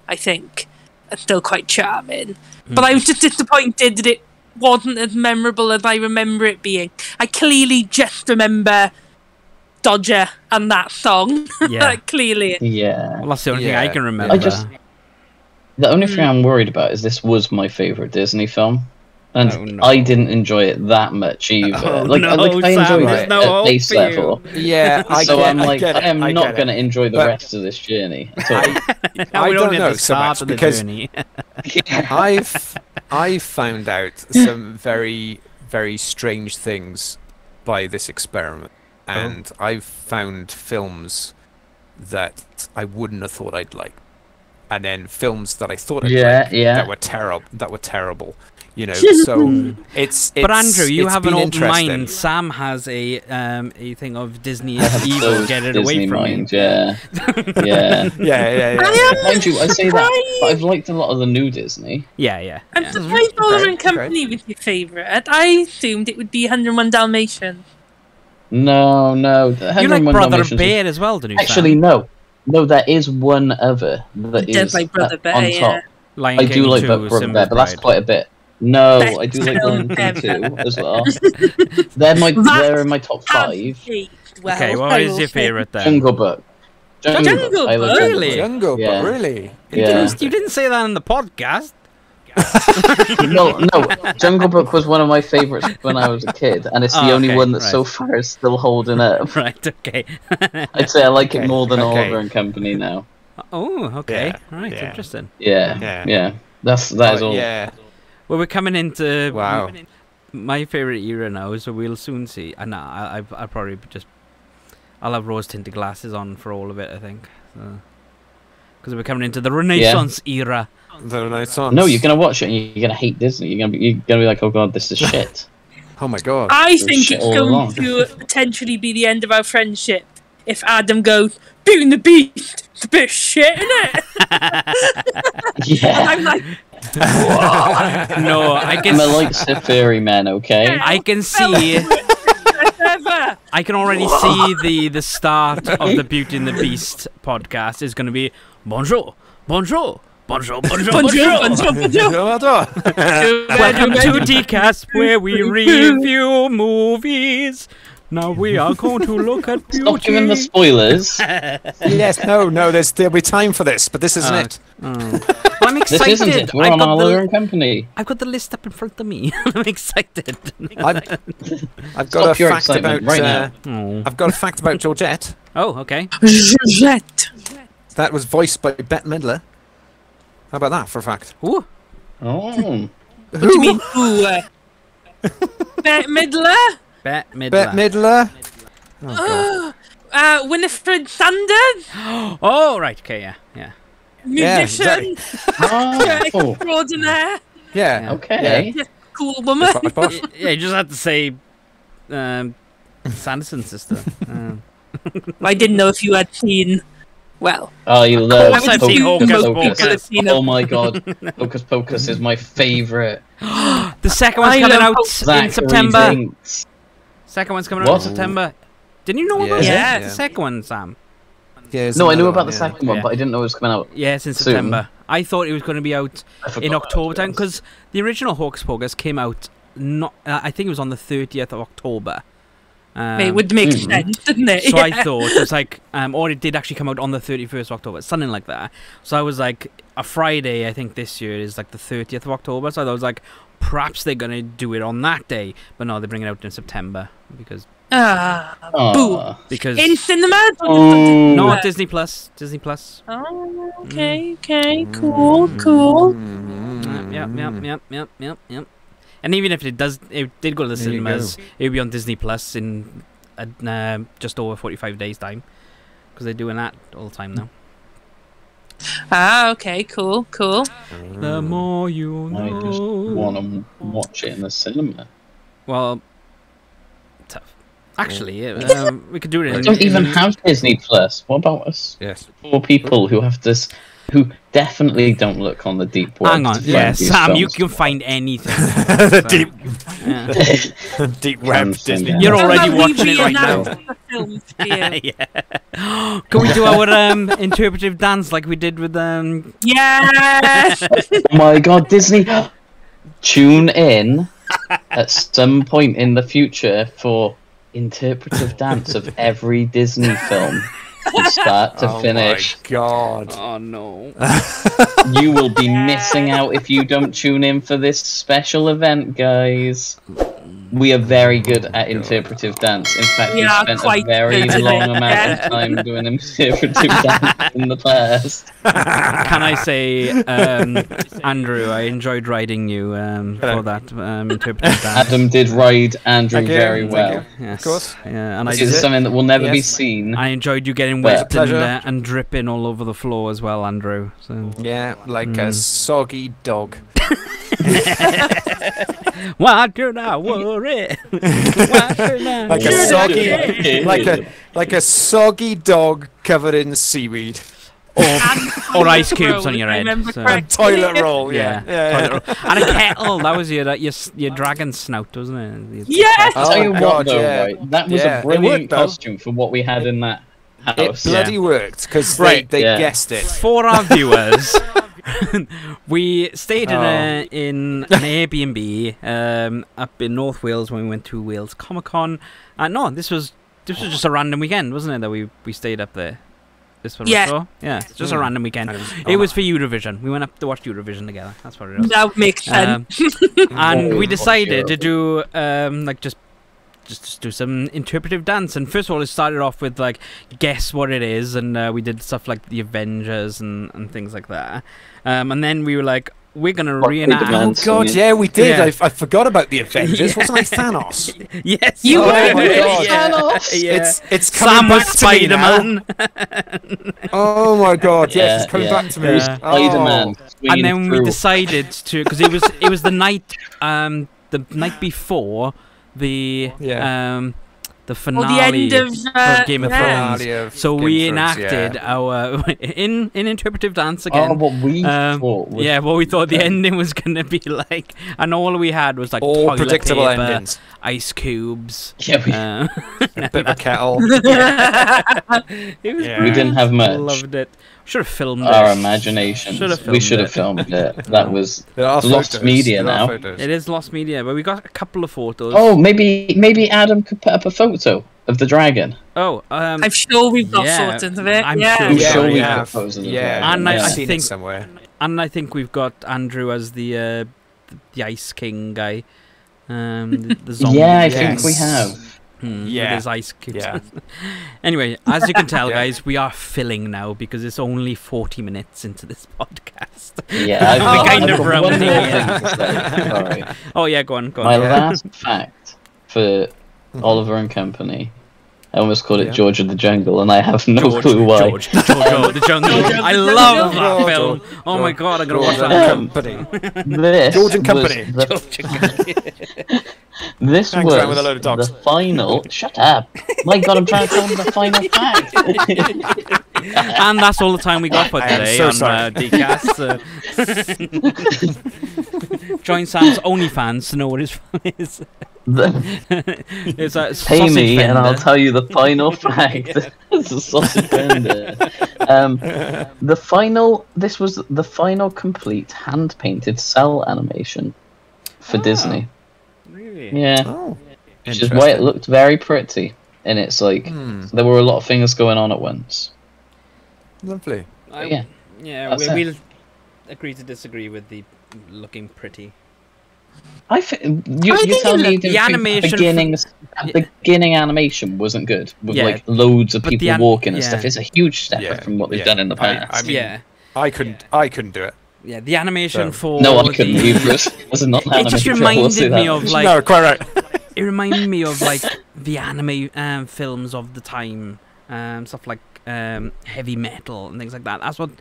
I think, are still quite charming. But I was just disappointed that it wasn't as memorable as I remember it being. I clearly just remember Dodger and that song. Yeah. Clearly. Yeah. Well, that's the only thing I can remember. The only thing I'm worried about is this was my favourite Disney film. And Oh, no. I didn't enjoy it that much either. Oh, I Sam, enjoyed there's it no at hope base for you. level. Yeah, I So get, I'm like, I am not get going to it. enjoy the But rest of this journey. At all. I We're don't only at know the so start much of the because journey. I've found out some very, very strange things by this experiment, and I've found films that I wouldn't have thought I'd like, and then films that I thought I'd like that were terrible. You know, so it's But Andrew, you it's have an been open interesting. mind. Sam has a thing of Disney I have evil. those Get it Disney away from mind, me. yeah. Yeah. Yeah. Mind you, I say that, but I've liked a lot of the new Disney. Yeah. I'm surprised Oliver and Company was your favourite. I assumed it would be 101 Dalmatians. No. You like Brother Bear as well, don't you? Actually, Sam? no. No, there is one other that Dead is by Brother Bear, on top. yeah. Lion I King do like 2, Brother Simba's Bear, but that's Bride. quite a bit. No, Best I do like film Lion King ever. 2 as well. They're in my top 5. Well, Okay, what is your favourite then? Jungle Book. Jungle Book. I like Book? Really? Jungle, Yeah. but really? Yeah. You didn't say that in the podcast. No. Jungle Book was one of my favourites when I was a kid, and it's the only okay, one that right. so far is still holding up. Right, okay. I'd say I like it more than okay. Oliver and Company now. Oh, okay. Yeah, Right, yeah. interesting. Yeah. That is all. Yeah. Well, we're coming into Wow. my favourite era now, so we'll soon see. And I'll probably I'll have rose-tinted glasses on for all of it, I think. Because we're coming into the Renaissance era. The Renaissance. No, you're gonna watch it and you're gonna hate Disney. You're gonna be like, oh god, this is shit. Oh my god. I think shit it's all going along. to potentially be the end of our friendship if Adam goes, Beauty and the Beast, it's a bit of shit, innit? Yeah. I'm like, No, I I'm can. a like furry man, okay? I can see. whatever. I can already see the start of the Beauty and the Beast podcast is going to be bonjour. Bonjour, Bonjour. bonjour, bonjour. Welcome to Dcast, where we review movies. Now we are going to look at beauty. Stop giving the spoilers. Yes, no, there'll be time for this, but this isn't it. Well, I'm This excited. isn't it. We're on Oliver and Company. I've got the list up in front of me. I'm excited. I've got Stop a your fact about excitement right now. Oh. I've got a fact about Georgette. Oh, okay. Georgette. That was voiced by Bette Midler. How about that for a fact? Ooh. Oh. What do you mean, ooh? Bette Midler? Bette Midler. Bette Midler. Oh, God. Winifred Sanders? Oh, right. Okay, yeah. Musician? Oh. Extraordinaire? Yeah. Okay. Cool woman? Yeah, you just had to say Sanderson's sister. I didn't know if you had seen. Well, Oh, you love course I've seen Hocus Hocus Pocus. Pocus. Oh my god. Hocus Pocus is my favourite. The second one's I coming love out Zachary in September. Binks. Second one's coming out What? in September. Didn't you know about Yeah. the second one, Sam? Yeah, No, I knew another about one, the yeah. second one, Yeah. but I didn't know it was coming out. Yeah, it's in Soon. September. I thought it was going to be out I forgot in about October it, time to be because honest. the original Hocus Pocus came out I think it was on the 30th of October. it would make sense, didn't it? So Yeah. I thought it was like, or it did actually come out on the 31st of October, something like that. So I was like, a Friday, I think this year is like the 30th of October. So I was like, perhaps they're gonna do it on that day, but no, they bring it out in September because Boo. Aw. In cinemas? Oh. no, Disney Plus. Oh, okay, cool. Yep. And even if it did go to the There you cinemas, it would be on Disney Plus in just over 45 days time, because they're doing that all the time now. Okay, cool. The more you I just know. want to watch it in the cinema. Well, tough. Actually, we could do it. I don't even have Disney Plus. What about us Yes. poor people who have to who definitely don't look on the deep web. Hang on, yeah, Sam, you can find anything. The deep, Yeah. deep web Sounds Disney. like You're that. already How about we watching it right now. reenact the film for you? Yeah. Can we do our interpretive dance like we did with Yes! Oh my god, Disney! Tune in at some point in the future for interpretive dance of every Disney film from start to finish. Oh my god. Oh no. You will be missing out if you don't tune in for this special event, guys. We are very good at interpretive dance. In fact, we Yeah, spent a quite very good at long it, amount yeah. of time doing interpretive dance in the past. Can I say, Andrew, I enjoyed riding you for that interpretive dance. Adam did ride Andrew Thank you, very thank well. you. Yes. Of course. Yeah, and I This is it? something that will never be Yes. seen. I enjoyed you getting Well, wet pleasure. and dripping all over the floor as well, Andrew. So. Yeah, like a soggy dog. Why should I worry? Why should I Like a worry? soggy, like a soggy dog covered in seaweed. Or ice cubes on your I head. remember so- correctly. Toilet roll, Yeah, yeah. toilet roll. And a kettle. That was your dragon snout, wasn't it? Yes! Oh, Tell you what, God, though, yeah. right? That was Yeah, a it brilliant worked, though. costume for what we had in that It house. bloody worked because Right, they yeah. guessed it. For our viewers, we stayed in an Airbnb up in North Wales when we went to Wales Comic Con. No, this was just a random weekend, wasn't it? That we stayed up there. This one, Yeah. yeah, it's just a random weekend. And It was for Eurovision. We went up to watch Eurovision together. That's what it was. That makes sense. And we Oh, decided to sure. do just do some interpretive dance. And first of all, it started off with like guess what it is, and we did stuff like the Avengers and things like that. And then we were like, we're gonna What reenact. kind of Oh dance? god, yeah, we did. Yeah. I forgot about the Avengers. Yeah. Wasn't I Thanos? Yes, You Oh were my God. Yeah, Thanos. yeah. It's coming Sam was back to me now. Spider-Man. Oh my god, yes, it's coming back to me. Yeah. Spider-Man. And then we decided to, because it was the night before the the finale end of, Game of yeah. Thrones. So we enacted our in interpretive dance again. Oh, what we thought was... Yeah, what we thought the ending was gonna be like, and all we had was like All toilet predictable paper, endings. ice cubes. Yeah, A bit of a kettle. It was Yeah. we didn't have much. Loved it. Should have filmed Our it. imaginations. Should've We should filmed have filmed it. That was There are lost photos. media There are now. photos. It is lost media, but we got a couple of photos. Oh, maybe Adam could put up a photo of the dragon. Oh, I'm sure we've got yeah, photos of it. I'm yeah. sure I'm Yeah, sure we we have. have photos of the Yeah, dragon. And I've I seen think- it somewhere. and I think we've got Andrew as the Ice King guy. The zombie. Yeah, I Yes. think we have. With Yeah. his ice cubes. Yeah. Anyway, as you can tell, Yeah. guys, we are filling now because it's only 40 minutes into this podcast. Yeah, I've We're got- kind I've of got rounding one more it. thing to say. Sorry. Oh yeah, go on. My Yeah. last fact for Oliver and Company. I almost called it Yeah. George of the Jungle, and I have no George, clue why. George, the Jungle. I love that film. Oh my god, I'm gonna watch George that. and Company. This George and was Company. This Hangs around with a was load of dogs. the final. Shut up! My God, I'm trying to tell them the final fact. And that's all the time we got for I am today so on sorry. Dcast. Join Sam's OnlyFans to know what his fun is. It's a Pay sausage me, and I'll vendor. tell you the final fact. It's a sausage vendor. The final. This was the final complete hand-painted cell animation for Disney. Really? Yeah. Oh, Which is why it looked very pretty. And it's like, there were a lot of things going on at once. Lovely. Yeah. Yeah, That's we'll agree to disagree with the looking pretty. You think tell it me looked- the the animation beginning animation wasn't good with Yeah, like loads of but people the walking and yeah. stuff. It's a huge step Yeah, from what they've yeah. done in the past. I mean, Yeah, I couldn't do it. yeah. The animation for no, I couldn't the- either. It was not It just animated, I will say reminded me that. of like No, quite right. it reminded me of like the anime films of the time, stuff like heavy metal and things like that. That's what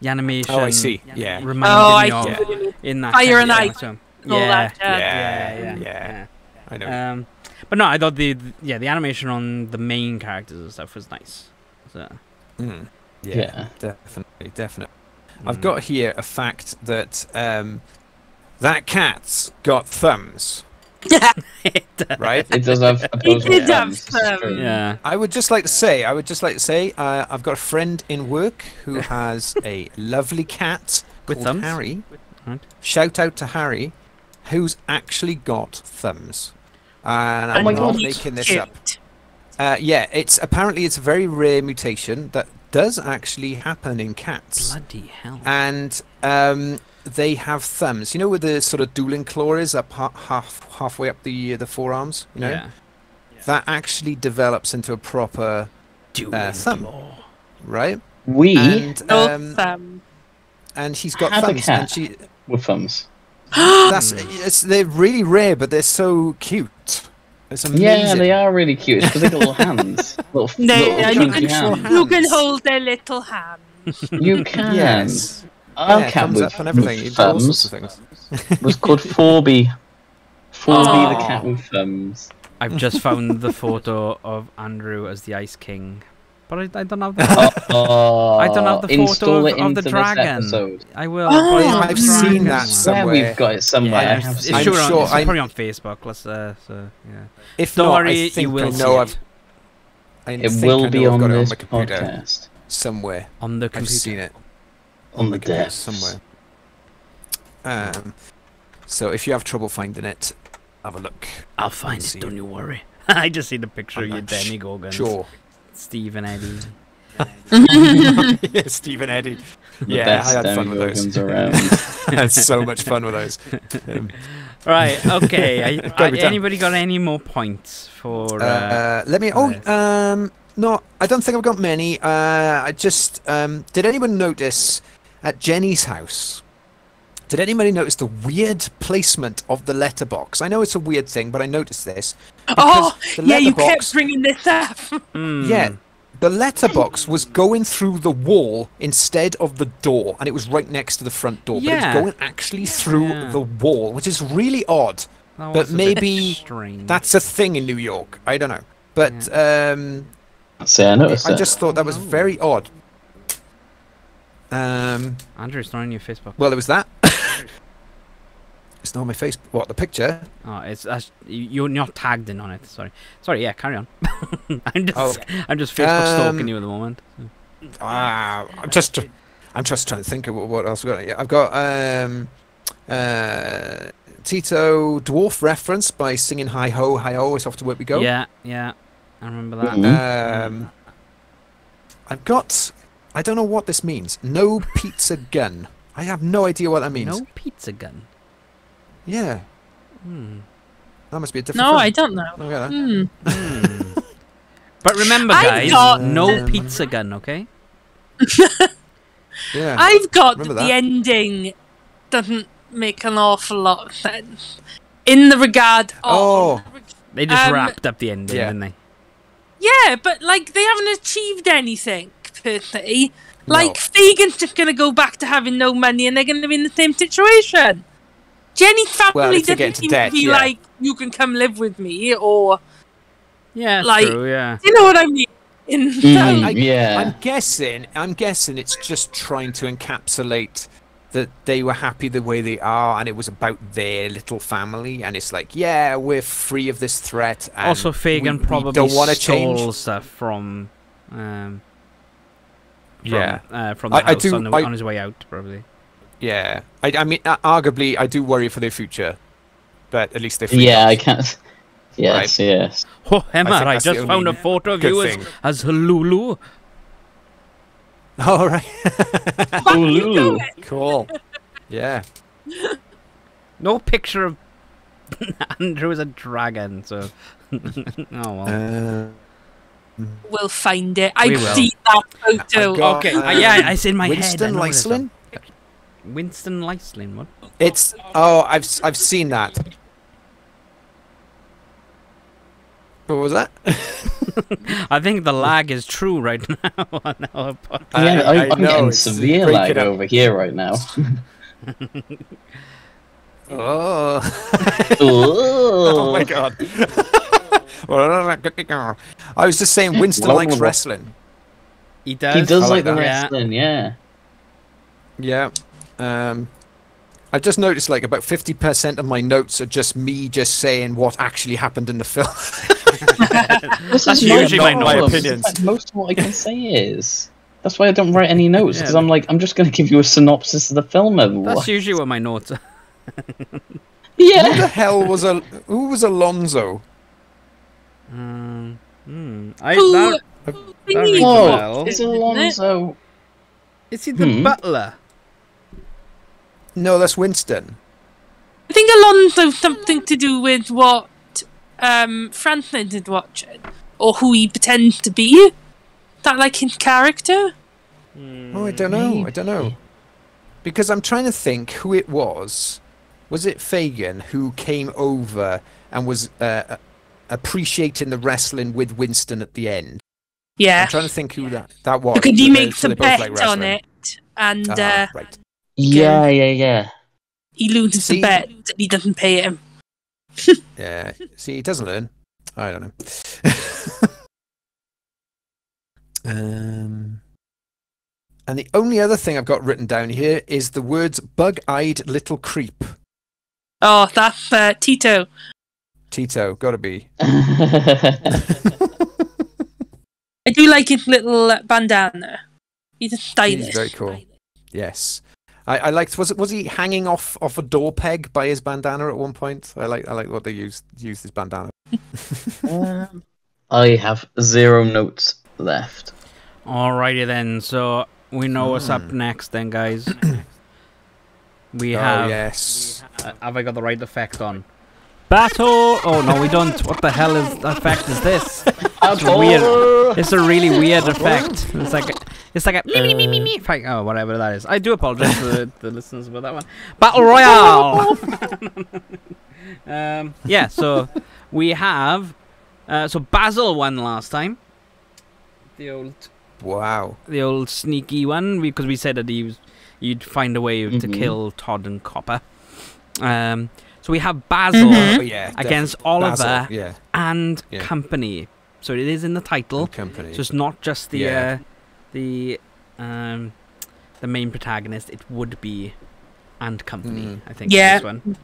the animation. Oh, I see. Yeah. reminded Oh, me I of see what you mean. in that. Fire kind and of Ice. thing, so, All yeah, that, Yeah. I know. but no, I thought the animation on the main characters and stuff was nice. So Mm. Yeah. Definitely. I've got here a fact that that cat's got thumbs. Right? It does have He opposable did have thumbs. This is true. Yeah. I would just like to say, I've got a friend in work who has a lovely cat With called thumbs? Harry. Right. Shout out to Harry, who's actually got thumbs. And I'm my not God. making this Cute. up. Yeah, it's a very rare mutation that does actually happen in cats. Bloody hell. And they have thumbs. You know where the sort of dueling claw is up halfway up the forearms? You know? Yeah. That actually develops into a proper thumb, right? And she's got Have a thumbs, cat. and she With thumbs. they're really rare, but they're so cute. It's amazing. Yeah, they are really cute because they got little hands. little No, you chunky hands. can hold their little hand. You can. Yes. Our Yeah, cat thumbs with up and everything. You do all sorts of things. was called Forby. Forby the Aw. cat with thumbs. I've just found the photo of Andrew as the Ice King. But I don't have the Oh, I don't have the install photo it of the into this dragon. episode. I will. Oh, put it on I've the seen dragon that one. somewhere. Yeah, we've got it somewhere. Yeah, I it's, have it's, seen I'm sure it. sure it's I'm- probably on Facebook. Let's so yeah. If Don't not, worry, I think you will I see know it. It will be I've on got it this my computer podcast. somewhere. On the I've computer. seen it On the computer depths. somewhere. So if you have trouble finding it, have a look. I'll find See it. Don't it. you worry. I just see the picture of I'm you, not Demi Gorgon, Sure. Steve and Eddie. Yeah, Steve and Eddie. The Yeah, I best had fun with demigorgons those. around. I had so much fun with those. Right. Okay. Gotta be done. Anybody got any more points for? Let me. No, I don't think I've got many. I just. Did anyone notice at Jenny's house? Did anybody notice the weird placement of the letterbox? I know it's a weird thing, but I noticed this. Oh, the yeah, you letterbox- kept bringing this up. Yeah, the letterbox was going through the wall instead of the door, and it was right next to the front door. Yeah. But it was going actually through the wall, which is really odd. That but was a bit maybe strange. That's a thing in New York. I don't know. But See, I noticed I that. just thought that was very odd. Andrew's not on your Facebook. Well, it was that. It's not on my face. What, the picture? Oh, you're not tagged in on it. Sorry. Yeah, carry on. I'm just Facebook stalking you at the moment. I'm just trying to think of what else we got. Yeah, I've got Tito Dwarf reference by singing Hi Ho, Hi Ho, it's off to work we go. Yeah, I remember that. I've got, I don't know what this means. No pizza gun. I have no idea what that means. No pizza gun. Yeah. That must be a different No, film. I don't know. Okay, then. But remember, I guys, got- no pizza gun, okay? Yeah. I've got Remember the that. ending doesn't make an awful lot of sense. In the regard of... Oh. They just Um, wrapped up the ending, yeah. didn't they? Yeah, but, like, they haven't achieved anything, per se. No. Like, Fagan's just going to go back to having no money and they're going to be in the same situation. Jenny's family if they get doesn't into seem debt, to be yeah. like, you can come live with me, or... Yeah, Like- true, yeah. You know what I mean? Yeah. I'm guessing it's just trying to encapsulate that they were happy the way they are, and it was about their little family, and it's like, yeah, we're free of this threat. And Also, Fagin we probably don't want to stole change. stuff from the I house do- on his way out, probably. Yeah, I mean, arguably, I do worry for their future, but at least they're free. Yeah, I can't. Yes, yes. Oh, Emma, think I that's the just found a only photo of good you thing. as Lulu. All right. Lulu. Cool. Yeah. No picture of Andrew as a dragon, so... oh, well. We'll find it. We I've will. seen that photo. I got- Okay, yeah, it's in my Winston head. I know this Lyslin? stuff. Winston Lyslin, what? It's I've seen that. What was that? I think the lag is true right now on our podcast. Yeah, I'm know, getting it's severe breaking lag up. over here right now. Oh. Oh my god. I was just saying Winston likes wrestling. He does. He does I like like the that. Yeah. wrestling, yeah. Yeah. I've just noticed like about 50% of my notes are just me just saying what actually happened in the film. That's usually my opinions. Like, most of what I can say is. That's why I don't write any notes, because I'm like, I'm just going to give you a synopsis of the film. That's usually what my notes are. Yeah. Who the hell was who was Alonzo? That Who- rings a Oh, bell. is Alonso? Is he the butler? No, that's Winston. I think Alonso's something to do with what Franklin did watching, or who he pretends to be. That like his character. Oh, I don't know. I don't know. Because I'm trying to think who it was. Was it Fagin who came over and was appreciating the wrestling with Winston at the end? Yeah, I'm trying to think who that was. because he makes So a they both like bet on wrestling. it, and Right. Yeah. he loses See? the bet and he doesn't pay him. Yeah. See, he doesn't learn. I don't know. And the only other thing I've got written down here is the words "bug-eyed little creep." Oh, that's Tito. Tito, gotta be. I do like his little bandana. He's a stylist. He's very cool. Yes. I liked. Was he hanging off a door peg by his bandana at one point? I like what they used his bandana. I have 0 notes left. Alrighty then. So we know what's up next, then, guys. We have. Yes. Have I got the right effect on? Battle! Oh no, we don't. What the hell effect is this? It's weird. It's a really weird effect. It's like a me effect. Oh, whatever that is. I do apologize to the listeners about that one. Battle Royale. Yeah. So we have. So Basil won last time. The old sneaky one, because we said that you'd find a way to kill Todd and Copper. So we have Basil against Oliver and Company. So it is in the title. Company. So it's not just the main protagonist. It would be and Company. I think. Yeah. This one.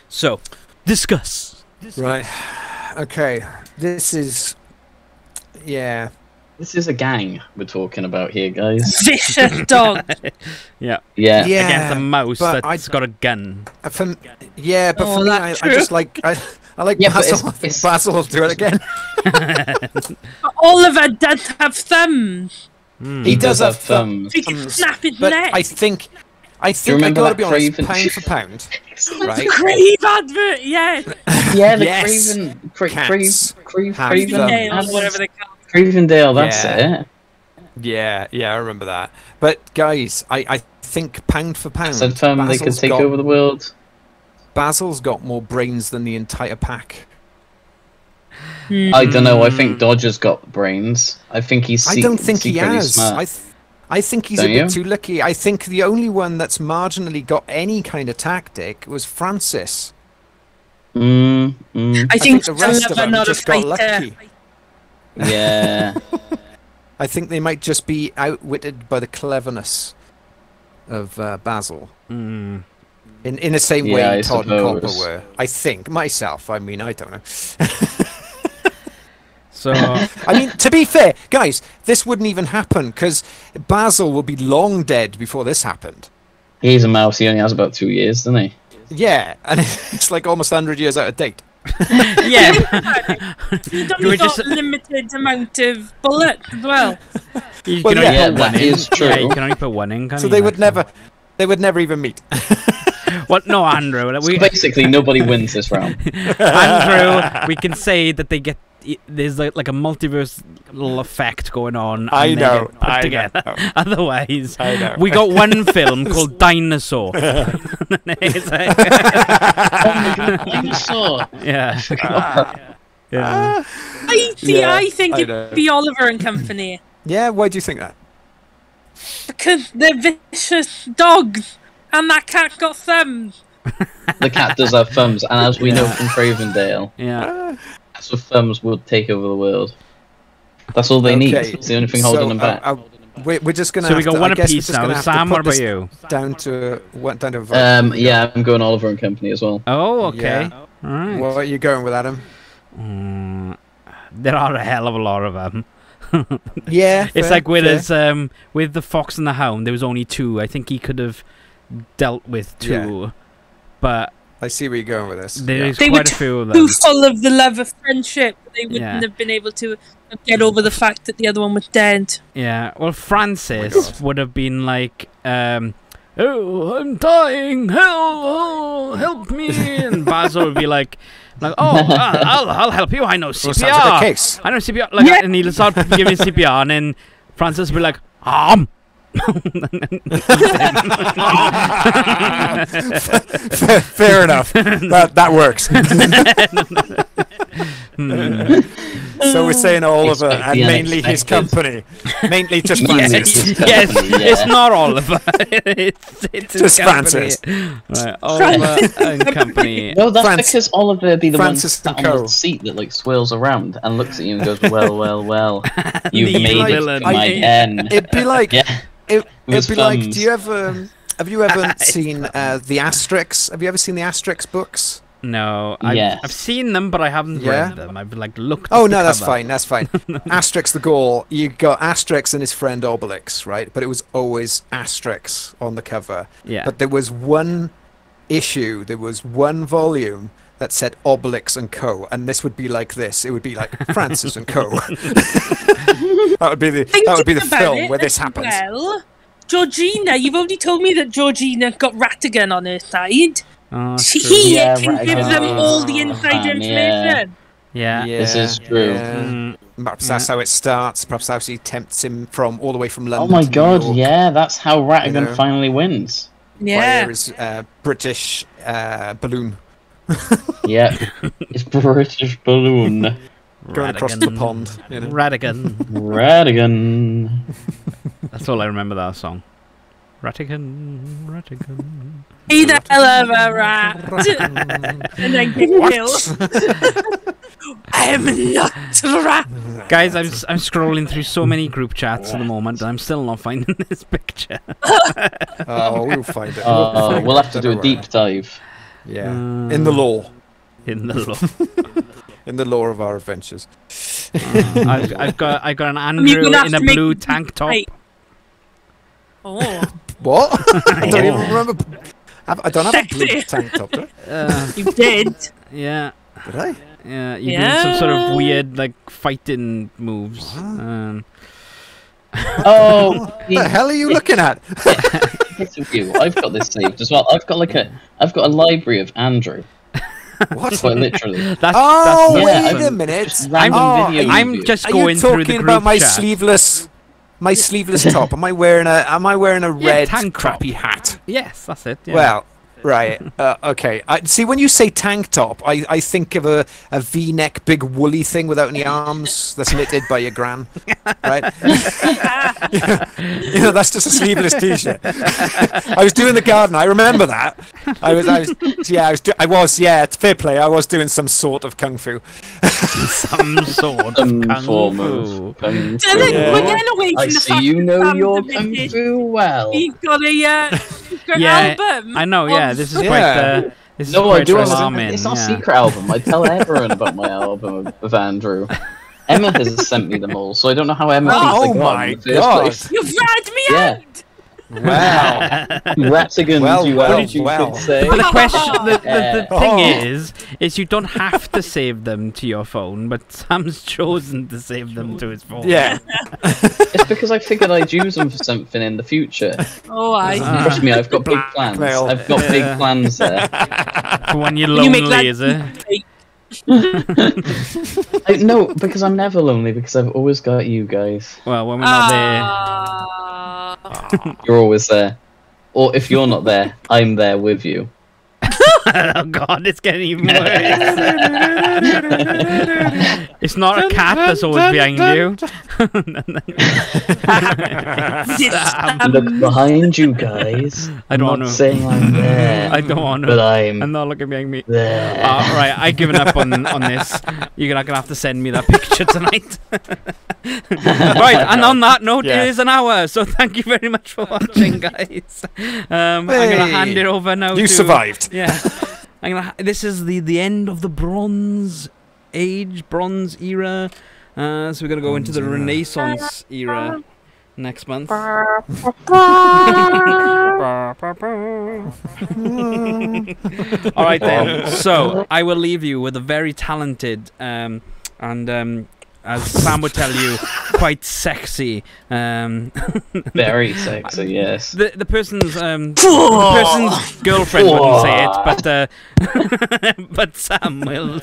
So discuss. Right. Okay. This is. Yeah. This is a gang we're talking about here, guys. Vicious dog. Yeah. Yeah. Against a mouse but that's got a gun. For me, I just like I like Yeah, but Basil. it's- Basil will do it again. Oliver does have thumbs. He does have thumbs. He can snap his But neck. I think I remember gotta that be honest, Craven- pound for pound, right? Crave advert, yeah. Yeah, the Yes. Cats Cravendale, have Dale, whatever they call it. Cravendale, that's Yeah. it. Yeah, I remember that. But guys, I think pound for pound, Said they could take over the world. Basil's got more brains than the entire pack. I don't know. I think Dodger's got brains. I think he's. I don't think he secretly has. Smart. I think he's Don't a bit you? too lucky. I think the only one that's marginally got any kind of tactic was Francis. I think the rest of them not a just got fighter. lucky. Yeah. I think they might just be outwitted by the cleverness of Basil. In the same Yeah, way I Todd and Copper suppose. were. I think myself. I mean, I don't know. So I mean, to be fair, guys, this wouldn't even happen because Basil will be long dead before this happened. He's a mouse. He only has about 2 years, doesn't he? Yeah, and it's like almost 100 years out of date. yeah. He's You were only got just- a limited amount of bullets as well. You Well, can yeah, only Yeah, put one that in. is true. Yeah, you can only put one in. Can't So you? they would never even meet. What? No, Andrew. So basically, nobody wins this round. Andrew, we can say that they get. There's like a multiverse little effect going on. And I they know, get put I together. know. Otherwise, I know. we got one film called Dinosaur. It's like- Dinosaur. yeah. Yeah. Yeah, I think I it'd know. be Oliver and Company. Yeah, why do you think that? Because they're vicious dogs. And that cat got thumbs. The cat does have thumbs, and as we know from Cravendale, Yeah. cats with thumbs would take over the world. That's all they need. Okay, It's the only thing holding them back. We're just gonna. So we got one I guess we're apiece just gonna now. have to Sam, put what about this you? Down to Yeah, I'm going Oliver and Company as well. Oh, okay. Yeah. All right. What are you going with, Adam? There are a hell of a lot of them. Yeah, It's fair, like with fair. his with the Fox and the Hound, there was only 2. I think he could have dealt with 2, Yeah. but I see where you're going with this. there's They quite were a few of them. too full of the love of friendship. They wouldn't Yeah. have been able to get over the fact that the other one was dead. Yeah. Well, Francis God. would have been like, "Oh, I'm dying! Help me!" And Basil would be like, "Oh, I'll help you. I know Well, sounds like a CPR. case. I know CPR." Like, Yeah. and he'll start giving CPR, and then Francis would be like, Fair enough. That works. So we're saying Oliver Expect and the mainly his unexpected. company. Mainly just Yes. Francis. Yes, Company, it's yeah. not Oliver. it's his Just company. Francis. Right, Oliver and Company. No, that's Francis- because Oliver be the Francis one and sat on Co. the seat that like swirls around and looks at you and goes, well, you've The made it villain. to my den. It'd be like Yeah. it'd With be like. thumbs. Do you ever? Have you ever seen the Asterix? Have you ever seen the Asterix books? No, Yes. I've seen them, but I haven't Yeah? read them. I've like looked. Oh at the no, that's cover. fine. That's fine. Asterix the Gaul. You got Asterix and his friend Obelix, right? But it was always Asterix on the cover. Yeah. But there was one issue. There was one volume that said Obelix and Co. And this would be like this. It would be like Francis and Co. That would be the Thinking about film it where this as happens. Well, Georgina, you've already told me that Georgina got Ratigan on her side. Oh, He true. Yeah, can give them Ratigan all is the inside fun, yeah. information. Yeah. This is true. Mm, Perhaps that's how it starts. Perhaps that's how he tempts him from all the way from Oh London. my to New god, York yeah, that's how Ratigan know. finally wins. Yeah. Via his British balloon Yeah. It's British Balloon. going across the Ratigan. pond. You know? Ratigan. Ratigan. That's all I remember that song. Ratigan. He the hell of a rat. And then get killed. I am not a rat. Guys, I'm scrolling through so many group chats at the moment, and I'm still not finding this picture. Oh, we'll find it. We'll have to do a deep dive. Yeah, in the lore, In the law. in the lore of our adventures. I've got an you're Andrew gonna have in a to make blue me tank top. right. Oh, What? I don't even remember. I don't have a blue Sexy. tank top, do you did. Yeah. I? Did I? Yeah, you're doing some sort of Yeah. weird like fighting moves. Oh, What the hell are you looking at? you. I've got this saved as well. I've got a library of Andrew. What? Quite literally. That's Oh, Yeah, wait I've- a minute. Just random Oh, video I'm review. just Are going you through the talking group about my chat. sleeveless top? Am I wearing a red tank top. crappy hat? Yes, that's it. Yeah. Well, right. Okay. See, when you say tank top, I think of a V-neck, big woolly thing without any arms that's knitted by your gran. Right? You know, that's just a sleeveless t-shirt. I was doing the garden. I remember that. It's fair play. I was doing some sort of kung fu. some sort of Some kung form fu. of kung So then fu. we're getting away from I the see fact you that know Sam's your a kung vintage- fu well. He's got an Yeah, album. I know. Yeah, of- this is Yeah. quite. This is No, I quite do. alarming. It's not a yeah. secret album. I tell everyone about my album of Andrew. Emma has sent me them all, so I don't know how Emma Oh thinks I got my them in the first God. place. You've ratted me Yeah. out. Wow. Ratigans, Well, you well, out, you well. could say. But the question, the Oh. thing is you don't have to save them to your phone, but Sam's chosen to save them to his phone. Yeah. It's because I figured I'd use them for something in the future. Oh, I. Trust me, I've got big plans. Blackmail. I've got big plans there. For when you're When you make lonely, that- is it? No, because I'm never lonely, because I've always got you guys. Well, when we're not there. Ah. You're always there. Or if you're not there, I'm there with you. Oh God, it's getting even worse. It's not a cat that's always behind you. Look behind you guys. I don't I'm want not to. saying I'm there. I don't want to. But I'm not looking behind me. there. Right, I've given up on this. You're not gonna have to send me that picture tonight. Right, and on that note, it is an hour. So thank you very much for watching, guys. I'm gonna hand it over now. You survived. Yeah. This is the end of the Bronze Age, Bronze era. So we're gonna go into the Renaissance era next month. All right then. So I will leave you with a very talented and as Sam would tell you, quite sexy. Very sexy, yes. The person's girlfriend wouldn't say it, but Sam will.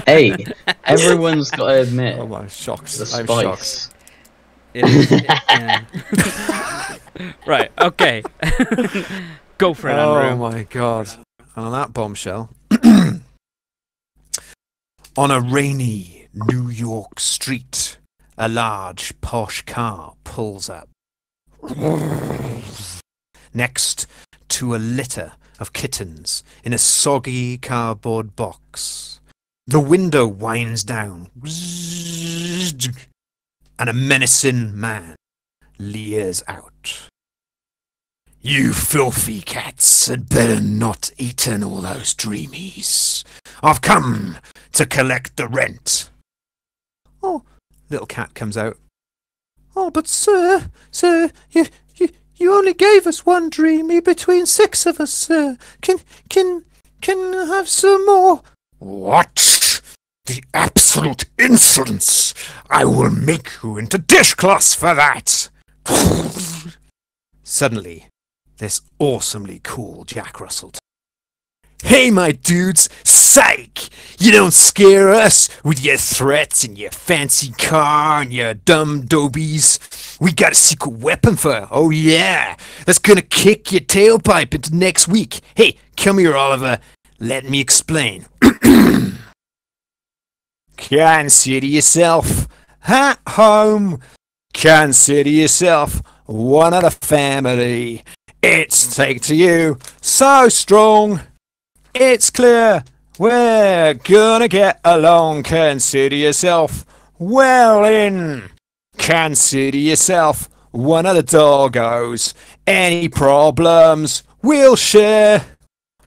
Hey, everyone's got to admit. Oh my, shocks. The I'm spice. shocked. It is, yeah. Right, okay. Go for it, Andrew. Oh my God. And on that bombshell, on a rainy New York street, a large posh car pulls up next to a litter of kittens in a soggy cardboard box. The window winds down, and a menacing man leers out. "You filthy cats had better not eaten all those dreamies. I've come to collect the rent." Oh, little cat comes out. "Oh, but sir, you only gave us one dreamy between 6 of us, sir. Can I have some more?" "What? The absolute insolence! I will make you into dishcloths for that!" Suddenly, this awesomely cool Jack Russell. "Hey, my dudes, psych! You don't scare us with your threats and your fancy car and your dumb dobies. We got a secret weapon for, oh yeah, that's gonna kick your tailpipe into next week. Hey, come here, Oliver. Let me explain. Consider yourself at home. Consider yourself one of the family. It's take to you so strong. It's clear we're gonna get along. Consider yourself well in. Consider yourself one of the doggos. Any problems we'll share.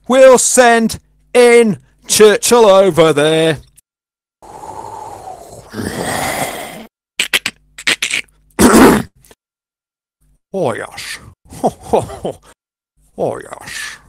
We'll send in Churchill over there." "Oh yes. Oh yes."